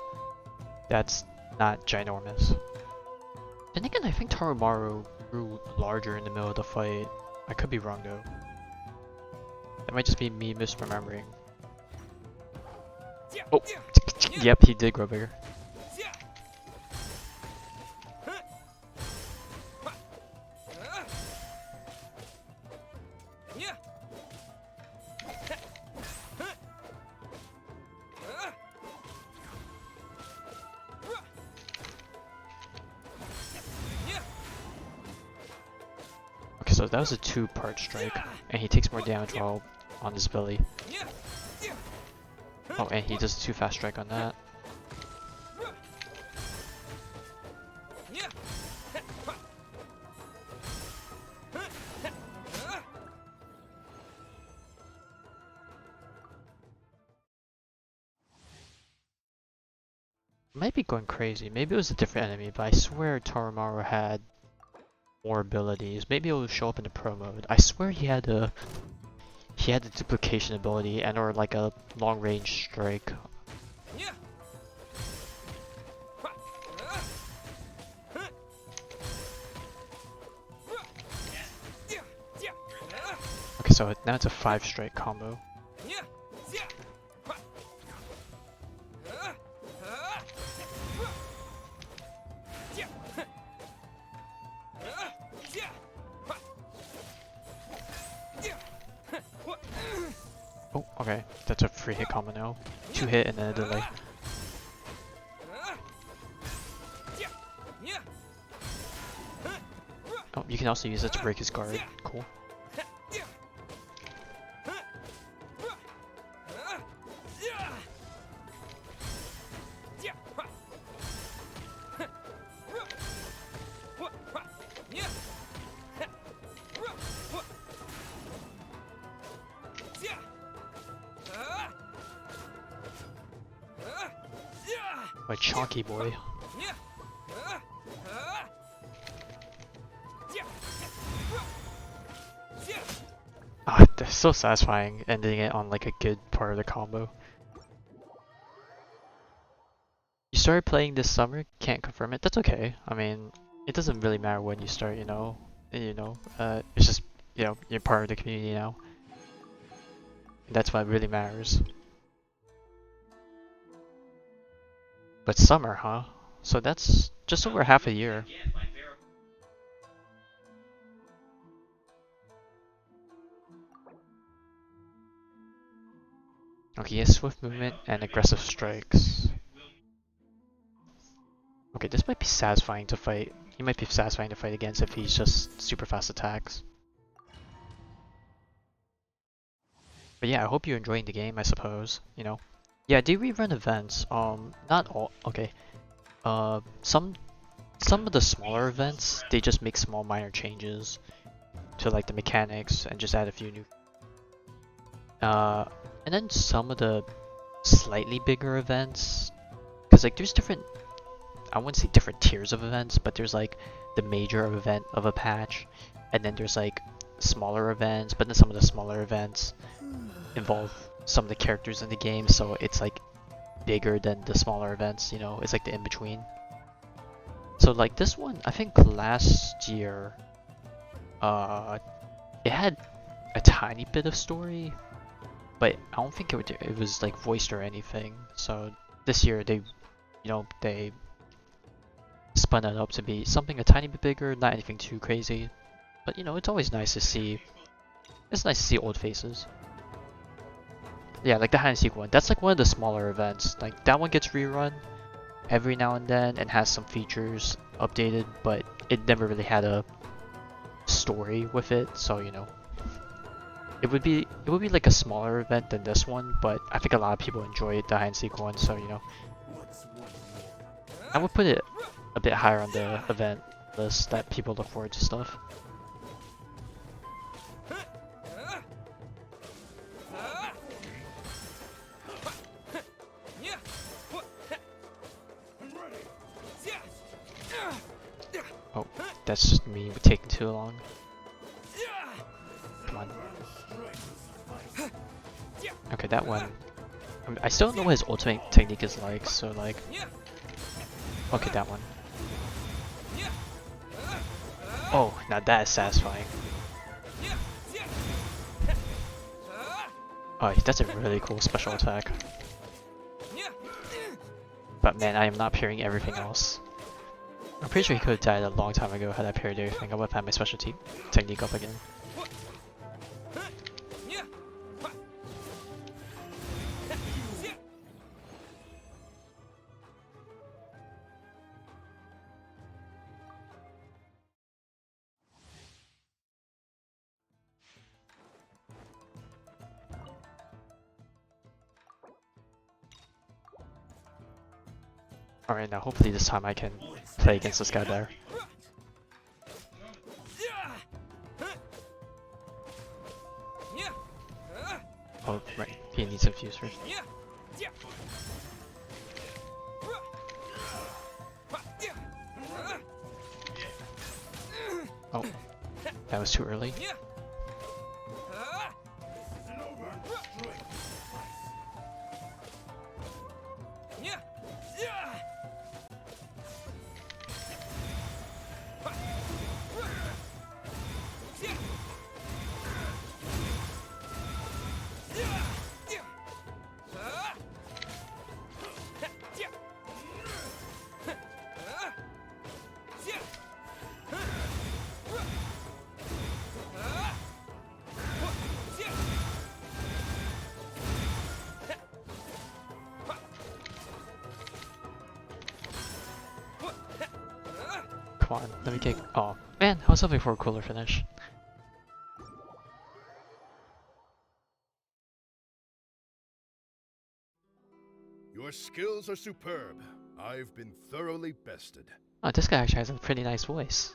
that's not ginormous. And again, I think Tarumaru grew larger in the middle of the fight. I could be wrong though. That might just be me misremembering. Oh, yep, he did grow bigger. so that was a 2-part strike, and he takes more damage while on his belly. Oh, and he does a 2-fast strike on that. Might be going crazy. Maybe it was a different enemy, but I swear Toromaru had more abilities. Maybe it will show up in the pro mode. I swear he had the duplication ability and or like a long range strike. Okay, so now it's a 5-strike combo. Oh, okay. That's a free hit combo now. 2 hit and then a delay. Oh, you can also use it to break his guard. Cool. My chonky boy. Ah, that's so satisfying ending it on like a good part of the combo. You started playing this summer, can't confirm it. That's okay. I mean, it doesn't really matter when you start, you know. It's just, you know, you're part of the community now. And that's what really matters. But summer, huh? So that's just over half a year. Okay, he has swift movement and aggressive strikes. Okay, this might be satisfying to fight. He might be satisfying to fight against if he's just super fast attacks. But yeah, I hope you're enjoying the game, I suppose, you know. Yeah, they rerun events. Not all. Okay. Some of the smaller events, they just make small minor changes to like the mechanics and just add a few new. And then some of the slightly bigger events, because like there's different. I wouldn't say different tiers of events, but there's like the major event of a patch, and then there's like smaller events, but then some of the smaller events involve some of the characters in the game, so it's like bigger than the smaller events, you know, it's like the in-between. So like this one, I think last year, it had a tiny bit of story, but I don't think it was like voiced or anything. So this year they, you know, they spun it up to be something a tiny bit bigger, not anything too crazy. But you know, it's always nice to see. It's nice to see old faces. Yeah, like the hide and seek one. That's like one of the smaller events. Like that one gets rerun every now and then and has some features updated, but it never really had a story with it. So you know, it would be like a smaller event than this one, but I think a lot of people enjoy the hide and seek one. So you know, I would put it a bit higher on the event list that people look forward to stuff. Oh, that's just me taking too long. Come on. Okay, that one. I still don't know what his ultimate technique is like, so like... Okay, that one. Oh, now that is satisfying. Oh, that's a really cool special attack. But man, I am not parrying everything else. I'm pretty sure he could have died a long time ago had I parried everything. I would have had my special technique up again. Alright, now hopefully this time I can play against this guy better. Oh, right. He needs a fuse first. Oh, that was too early. Come on, let me kick. Oh, man, I was hoping for a cooler finish. Your skills are superb. I've been thoroughly bested. Oh, this guy actually has a pretty nice voice.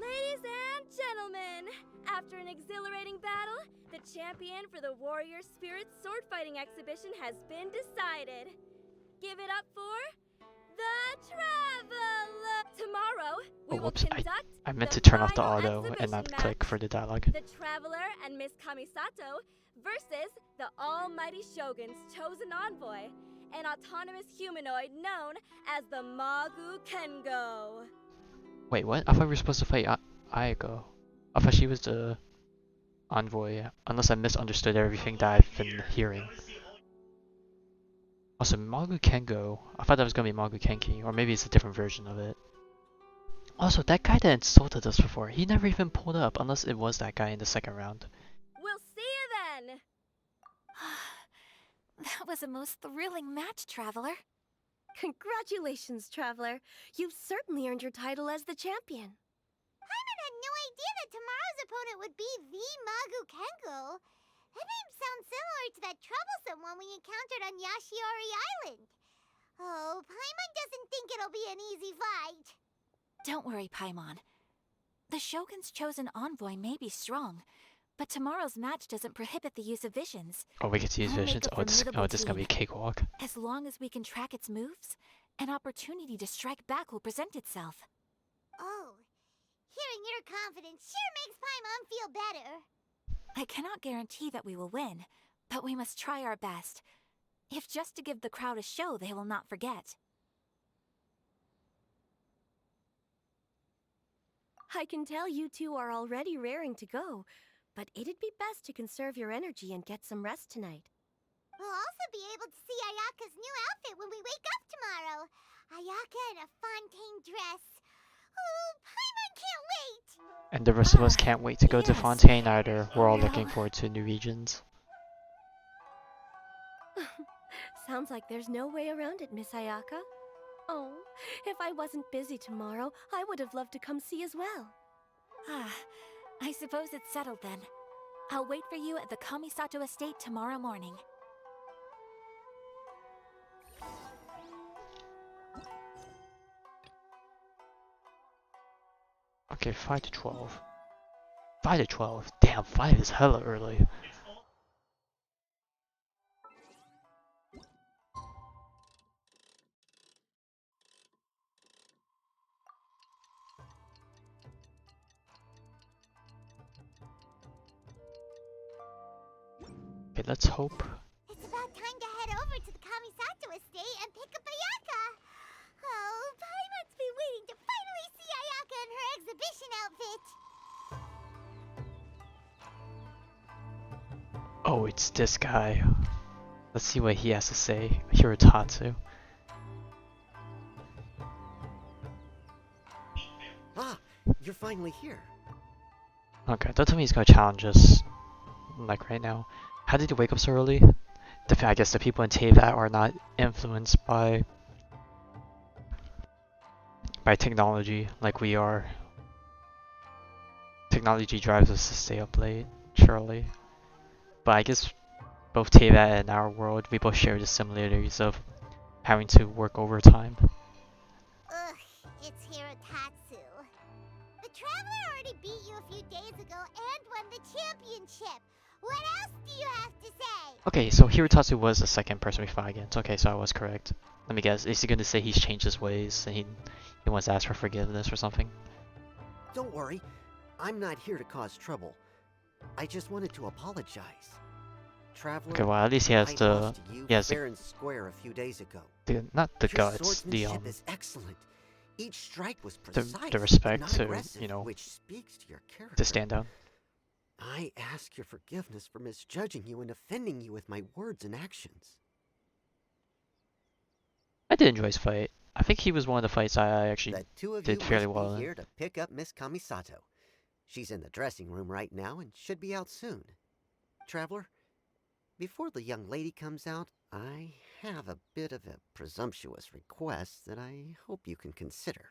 Ladies and gentlemen, after an exhilarating battle, the champion for the Warrior Spirit Sword Fighting Exhibition has been decided. Give it up for the Traveler! Tomorrow, we will whoops, conduct I meant the to turn off the final auto and exhibition not match. click for the dialogue. The Traveler and Miss Kamisato versus the Almighty Shogun's chosen envoy, an autonomous humanoid known as the Magu Kengo. Wait, what? I thought we were supposed to fight Ayaka. I thought she was the envoy, unless I misunderstood everything that I've been hearing. Also, Magu Kengo, I thought that was gonna be Magu Kenki, or maybe it's a different version of it. Also, that guy that insulted us before, he never even pulled up, unless it was that guy in the second round. We'll see you then! That was a most thrilling match, Traveler. Congratulations, Traveler. You've certainly earned your title as the champion. Paimon had no idea that tomorrow's opponent would be the Magu Kengo. That name sounds similar to that troublesome one we encountered on Yashiori Island. Oh, Paimon doesn't think it'll be an easy fight. Don't worry, Paimon. The Shogun's chosen envoy may be strong, but tomorrow's match doesn't prohibit the use of visions. Oh, we get to use We'll make visions? a Oh, this formidable is gonna be a team. cakewalk. As long as we can track its moves, an opportunity to strike back will present itself. Oh, hearing your confidence sure makes Paimon feel better. I cannot guarantee that we will win, but we must try our best. If just to give the crowd a show they will not forget. I can tell you two are already raring to go, but it'd be best to conserve your energy and get some rest tonight. We'll also be able to see Ayaka's new outfit when we wake up tomorrow. Ayaka in a Fontaine dress. Oh, Paimon can't wait! And the rest of us can't wait to go to yes. Fontaine either. We're all looking forward to new regions. Sounds like there's no way around it, Miss Ayaka. Oh, if I wasn't busy tomorrow, I would have loved to come see as well. I suppose it's settled then. I'll wait for you at the Kamisato estate tomorrow morning. Okay, 5 to 12. 5 to 12? Damn, 5 is hella early. Okay, let's hope. It's about time to head over to the Kamisato estate and pick up Ayaka. Oh, Paimon's been waiting to finally see Ayaka in her exhibition outfit. Oh, it's this guy. Let's see what he has to say. Hirotatsu. Ah, you're finally here. Okay, don't tell me he's gonna challenge us. Like right now. How did he wake up so early? I guess the people in Teyvat are not influenced by technology like we are. Technology drives us to stay up late, surely. But I guess both Teyvat and our world, we both share the similarities of having to work overtime. Ugh, it's Hirotatsu. The Traveler already beat you a few days ago and won the championship. What else do you have to say? Okay, so Hirotatsu was the second person we fought against. Okay, so I was correct. Let me guess, is he gonna say he's changed his ways and he wants to ask for forgiveness or something? Don't worry, I'm not here to cause trouble. I just wanted to apologize. Traveler, Okay, well at least he has I the lost to you fair and square a few days ago. not the Your guts, the swordsmanship is excellent. Each strike was the precise, respect not to aggressive, which speaks to your character. to stand down. I ask your forgiveness for misjudging you and offending you with my words and actions. I did enjoy his fight. I think he was one of the fights I actually The two of did you fairly must well be in. here to pick up Miss Kamisato. She's in the dressing room right now and should be out soon. Traveler, before the young lady comes out, I have a bit of a presumptuous request that I hope you can consider.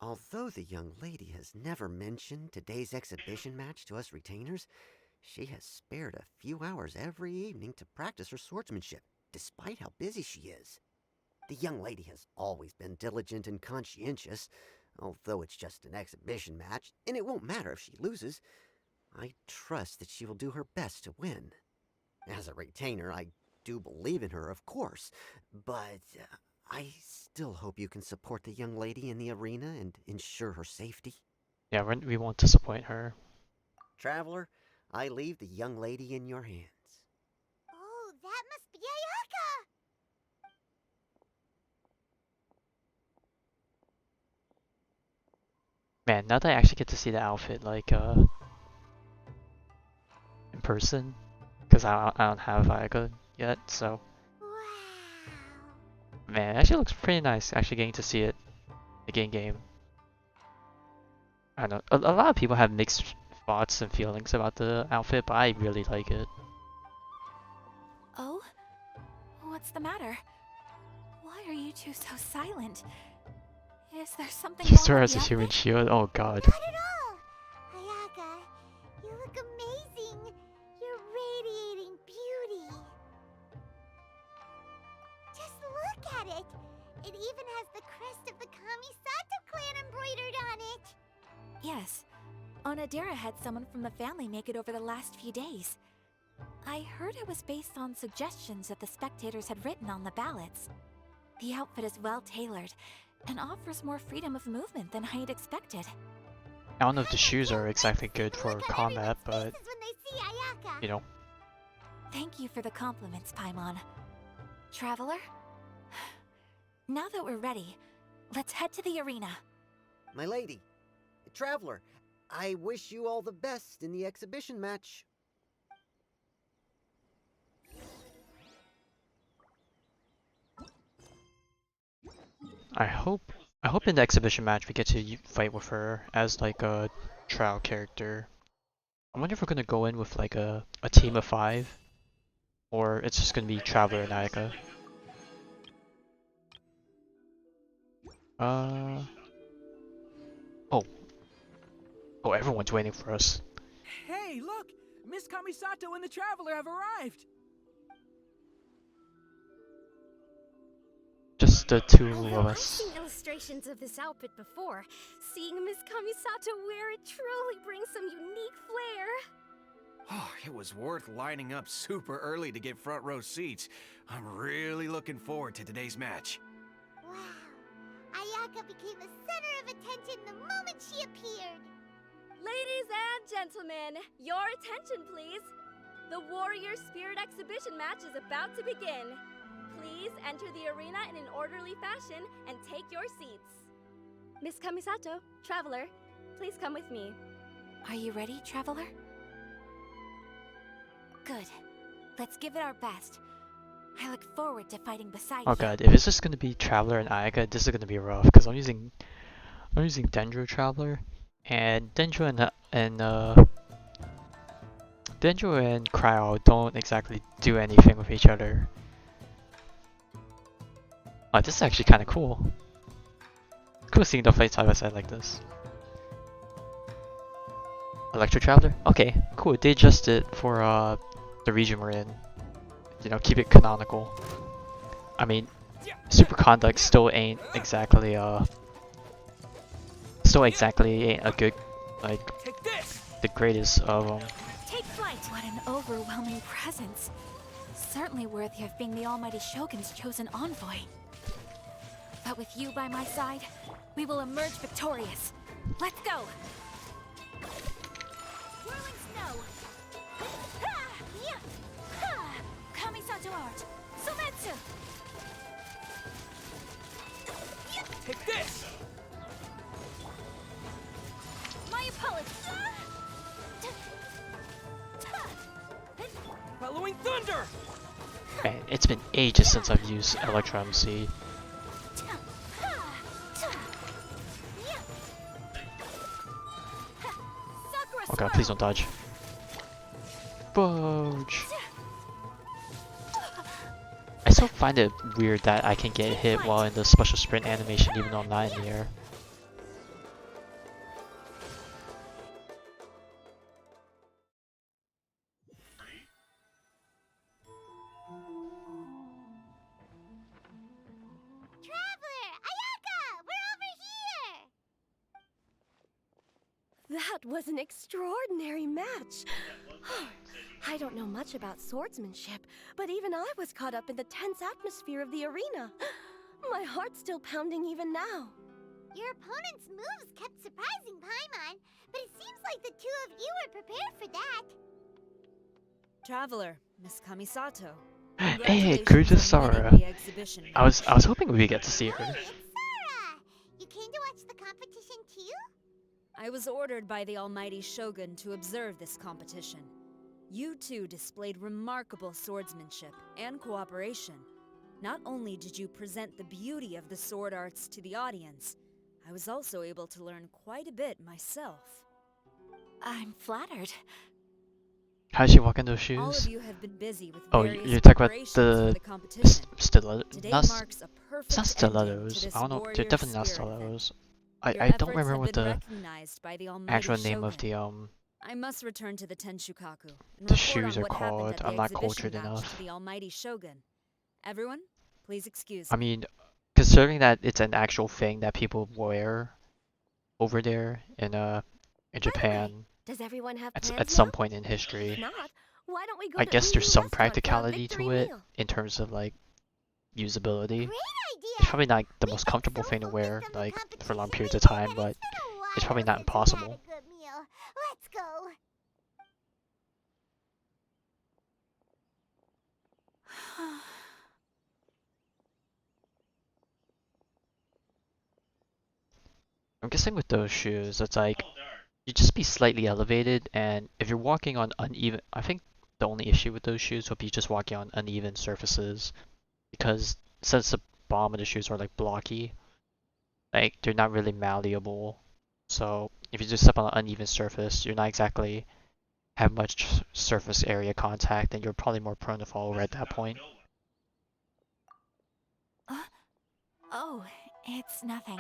Although the young lady has never mentioned today's exhibition match to us retainers, she has spared a few hours every evening to practice her swordsmanship, despite how busy she is. The young lady has always been diligent and conscientious, although it's just an exhibition match, and it won't matter if she loses. I trust that she will do her best to win. As a retainer, I do believe in her, of course, but I still hope you can support the young lady in the arena and ensure her safety. Yeah, we want to disappoint her. Traveler, I leave the young lady in your hands. Oh, that must be Ayaka! Man, now that I actually get to see the outfit, like, in person, because I don't have Ayaka yet, so. Wow. Man, it actually looks pretty nice, actually getting to see it, like, in game. I don't know, a lot of people have mixed thoughts and feelings about the outfit, but I really like it. Oh? What's the matter? Why are you two so silent? Is there something He still wrong has with a the human outfit? shield, oh god. Not at all! Ayaka, you look amazing! You're radiating beauty! Just look at it! It even has the crest of the Kamisato clan embroidered on it! Yes. Onodera had someone from the family make it over the last few days. I heard it was based on suggestions that the spectators had written on the ballots. The outfit is well tailored and offers more freedom of movement than I had expected. I don't know if the shoes are exactly good for combat, but, When they see Ayaka. you know. Thank you for the compliments, Paimon. Traveler? Now that we're ready, let's head to the arena. My lady, Traveler, I wish you all the best in the exhibition match. I hope in the exhibition match we get to fight with her as like a trial character. I wonder if we're gonna go in with like a team of 5, or it's just gonna be Traveler and Ayaka. Oh, everyone's waiting for us. Hey, look! Miss Kamisato and the Traveler have arrived! Just the two Although of I've us. seen illustrations of this outfit before, seeing Miss Kamisato wear it truly brings some unique flair. Oh, it was worth lining up super early to get front row seats. I'm really looking forward to today's match. Wow. Ayaka became the center of attention the moment she appeared. Ladies and gentlemen, your attention please. The Warrior Spirit Exhibition match is about to begin. Please enter the arena in an orderly fashion and take your seats. Miss Kamisato, Traveler, please come with me. Are you ready, Traveler? Good. Let's give it our best. I look forward to fighting beside you. Oh god, if it's just gonna be Traveler and Ayaka, this is gonna be rough because I'm using Dendro Traveler, and Dendro and Cryo don't exactly do anything with each other. Oh, this is actually kind of cool. Cool seeing them fight side by side like this. Electro Traveler? Okay, cool. They adjusted for the region we're in. You know, keep it canonical. I mean, Superconduct still ain't exactly a good, like, the greatest of them. Take flight! What an overwhelming presence. Certainly worthy of being the Almighty Shogun's chosen envoy. But with you by my side, we will emerge victorious. Let's go! Whirling snow! Kamisato art! Sometsu! Take this! My apologies! Following thunder! Man, it's been ages since I've used Electro MC. Oh god, please don't dodge. Fudge! I still find it weird that I can get hit while in the special sprint animation even though I'm not in the air. Traveler! Ayaka! We're over here! That was an extraordinary match. I don't know much about swordsmanship, but even I was caught up in the tense atmosphere of the arena. My heart's still pounding even now. Your opponent's moves kept surprising Paimon, but it seems like the two of you were prepared for that. Traveler, Miss Kamisato. Hey, Congratulations on winning Kurisara. the exhibition I was hoping we get to see her. It's Sora! You came to watch the competition too? I was ordered by the Almighty Shogun to observe this competition. You two displayed remarkable swordsmanship and cooperation. Not only did you present the beauty of the sword arts to the audience, I was also able to learn quite a bit myself. I'm flattered. How'd she walk in those All of shoes? you have been busy with Oh, various you're talking about preparations the for the competition. stilettos? Today Not, marks a perfect it's not ending to stilettos. this I don't know. They're warrior definitely not spirit event. stilettos. Your I don't efforts remember have what been the recognized by the Almighty actual name of Shogun. the I must return to the Tenshukaku and the report shoes on are what happened called. at the I'm not exhibition cultured match enough. to the Almighty Shogun. Everyone, please excuse I me. mean, considering that it's an actual thing that people wear over there in Japan Does everyone have at plans at some now? point in If history, not, why don't we go I to guess there's Uyu some Restaurant for a practicality to victory it meal? in terms of like usability. Great idea! It's probably not the most comfortable thing to wear like for long periods of time, but it's probably not impossible. Had a good meal. Let's go. I'm guessing with those shoes, it's like you just be slightly elevated, and if you're walking on uneven, I think the only issue with those shoes would be just walking on uneven surfaces, because since the bottom of the shoes are like blocky, like they're not really malleable. So if you just step on an uneven surface, you're not exactly have much surface area contact, and you're probably more prone to fall over at that point. Oh, it's nothing.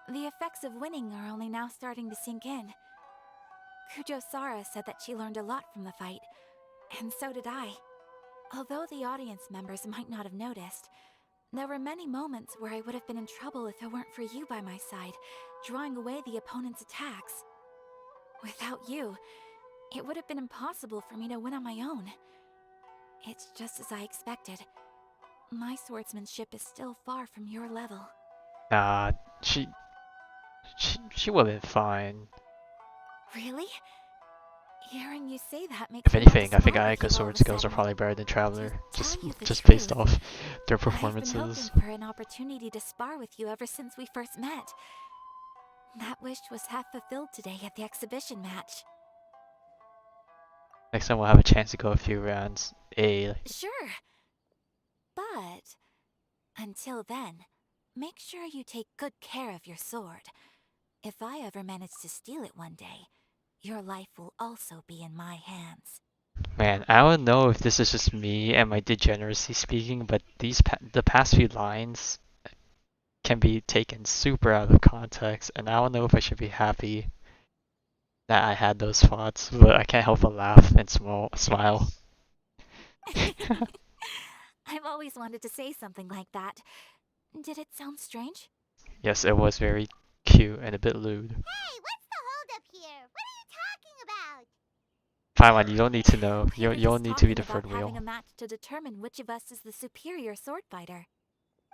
The effects of winning are only now starting to sink in. Kujo-Sara said that she learned a lot from the fight, and so did I. Although the audience members might not have noticed, there were many moments where I would have been in trouble if it weren't for you by my side, drawing away the opponent's attacks. Without you, it would have been impossible for me to win on my own. It's just as I expected. My swordsmanship is still far from your level. Nah, she would have been fine. Really? Hearing you say that makes If me want to anything, I think spar with you Ayaka's all sword of a skills are sudden. probably better than Traveler, Tell you the just based truth, off their I've been performances. hoping for an opportunity to spar with you ever since we first met. That wish was half fulfilled today at the exhibition match. Next time we'll have a chance to go a few rounds. Sure. But until then, make sure you take good care of your sword. If I ever manage to steal it one day, your life will also be in my hands. Man, I don't know if this is just me and my degeneracy speaking, but the past few lines can be taken super out of context, and I don't know if I should be happy that I had those thoughts, but I can't help but laugh and smile. I've always wanted to say something like that. Did it sound strange? Yes, it was very cute and a bit lewd. Hey, what's the holdup here? What are you talking about? Paimon, you don't need to know. We were You don't just need to be talking the third about having wheel. a match to determine which of us is the superior sword fighter.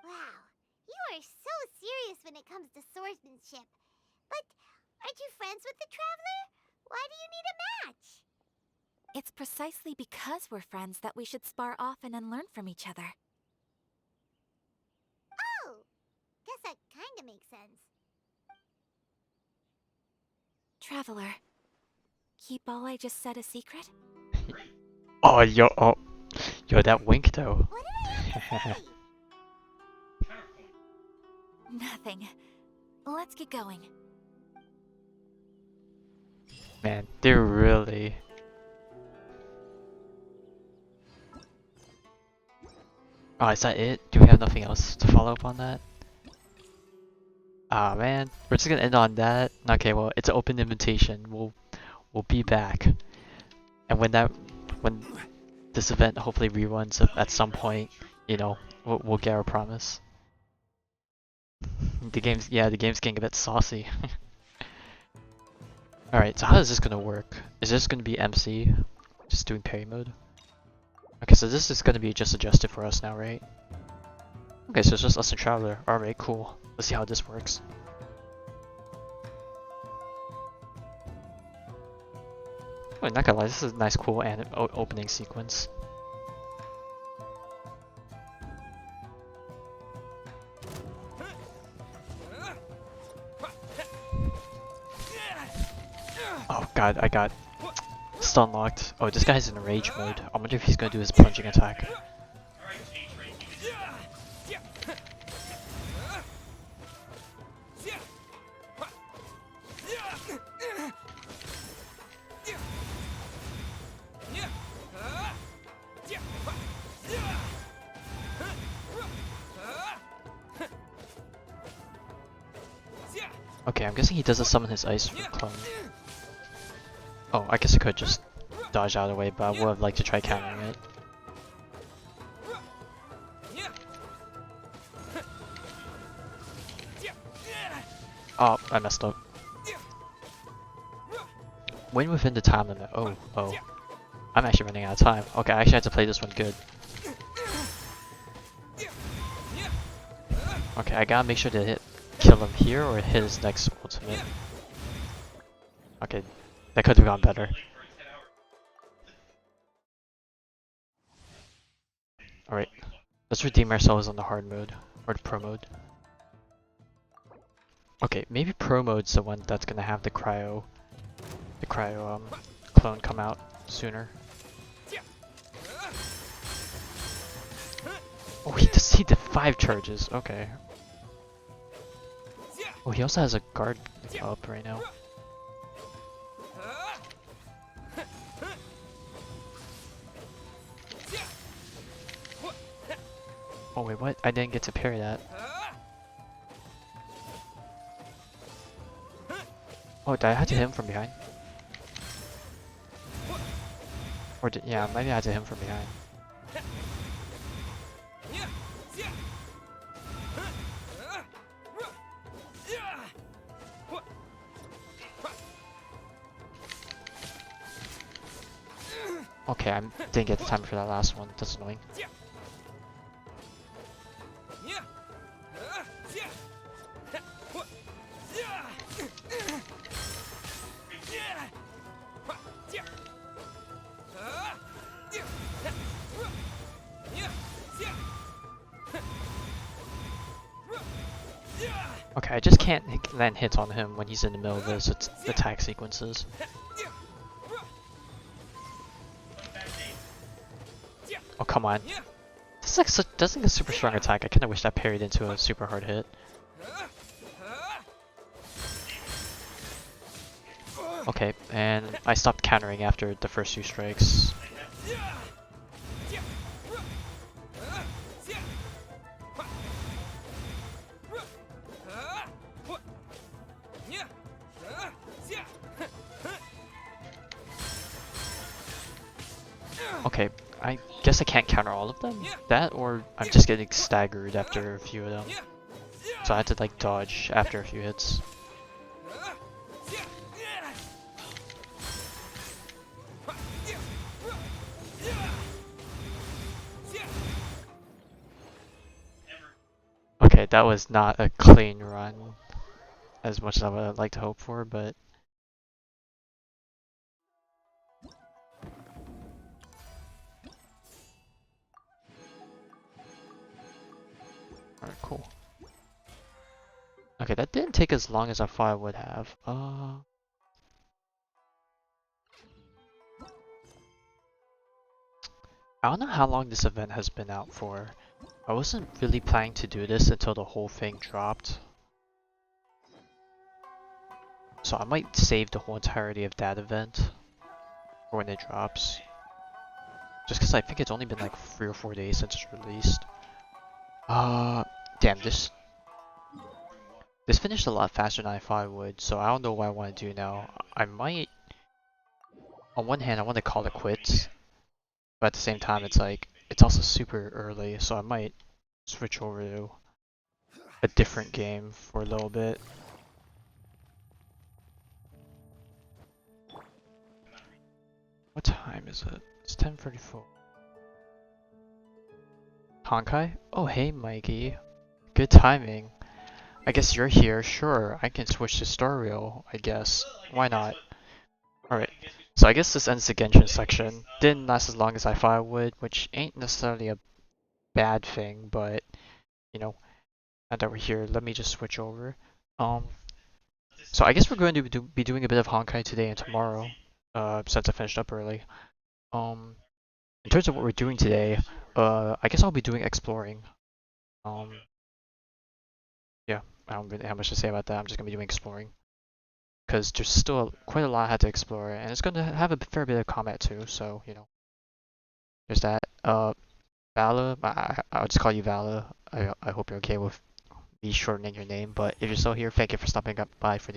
Wow, you are so serious when it comes to swordsmanship. But aren't you friends with the Traveler? Why do you need a match? It's precisely because we're friends that we should spar often and learn from each other. Oh, guess that kinda makes sense. Traveler, keep all I just said a secret? Oh, yo, that wink though. What did I even say? Nothing. Let's get going. Man, they're really. Oh, is that it? Do we have nothing else to follow up on that? Ah man, we're just gonna end on that. Okay, well, it's an open invitation. We'll be back, and when this event hopefully reruns at some point, you know, we'll get our promise. The game's getting a bit saucy. All right, so how is this gonna work? Is this gonna be MC, just doing parry mode? Okay, so this is gonna be just adjusted for us now, right? Okay, so it's just us and Traveler. Alright, cool. Let's see how this works. Oh, not gonna lie, this is a nice, cool opening sequence. Oh god, I got stun locked. Oh, this guy's in rage mode. I wonder if he's gonna do his plunging attack. Okay, I'm guessing he doesn't summon his ice clone. Oh, I guess I could just dodge out of the way, but I would have liked to try countering it. Oh, I messed up. Win within the time limit. Oh. I'm actually running out of time. Okay, I actually had to play this one good. Okay, I gotta make sure to kill him here or hit his next ultimate. Okay, that could have gone better. Alright, let's redeem ourselves on the hard mode, or the pro mode. Okay, maybe pro mode's the one that's gonna have the cryo clone come out sooner. Oh, he did 5 charges, okay. Oh, he also has a guard up right now. Oh wait, what? I didn't get to parry that. Oh, did I have to hit him from behind? Or yeah, maybe I had to hit him from behind. Okay, I didn't get the time for that last one. That's annoying. Okay, I just can't land hits on him when he's in the middle of his attack sequences. Oh, come on. This is like that's like a super strong attack. I kinda wish that parried into a super hard hit. Okay, and I stopped countering after the first 2 strikes. Okay, I guess I can't counter all of them. That, or I'm just getting staggered after a few of them. So I had to like dodge after a few hits. Okay, that was not a clean run as much as I would like to hope for, but alright, cool. Okay, that didn't take as long as I thought it would have. I don't know how long this event has been out for. I wasn't really planning to do this until the whole thing dropped. So I might save the whole entirety of that event for when it drops. Just because I think it's only been like 3 or 4 days since it's released. Damn, this finished a lot faster than I thought it would, so I don't know what I want to do now. I might... On one hand, I want to call it quits, but at the same time, it's like, it's also super early, so I might switch over to a different game for a little bit. What time is it? It's 10:34. Honkai? Oh hey Mikey. Good timing. I guess you're here, sure. I can switch to story wheel, I guess. Why not? Alright. So I guess this ends the Genshin section. Didn't last as long as I thought it would, which ain't necessarily a bad thing, but you know, now that we're here, let me just switch over. So I guess we're going to be doing a bit of Honkai today and tomorrow, since I finished up early. In terms of what we're doing today, I guess I'll be doing exploring. Yeah, I don't really have much to say about that. I'm just gonna be doing exploring, because there's still quite a lot I had to explore, and it's gonna have a fair bit of combat too. So you know, there's that. Vala, I'll just call you Vala. I hope you're okay with me shortening your name. But if you're still here, thank you for stopping up by for the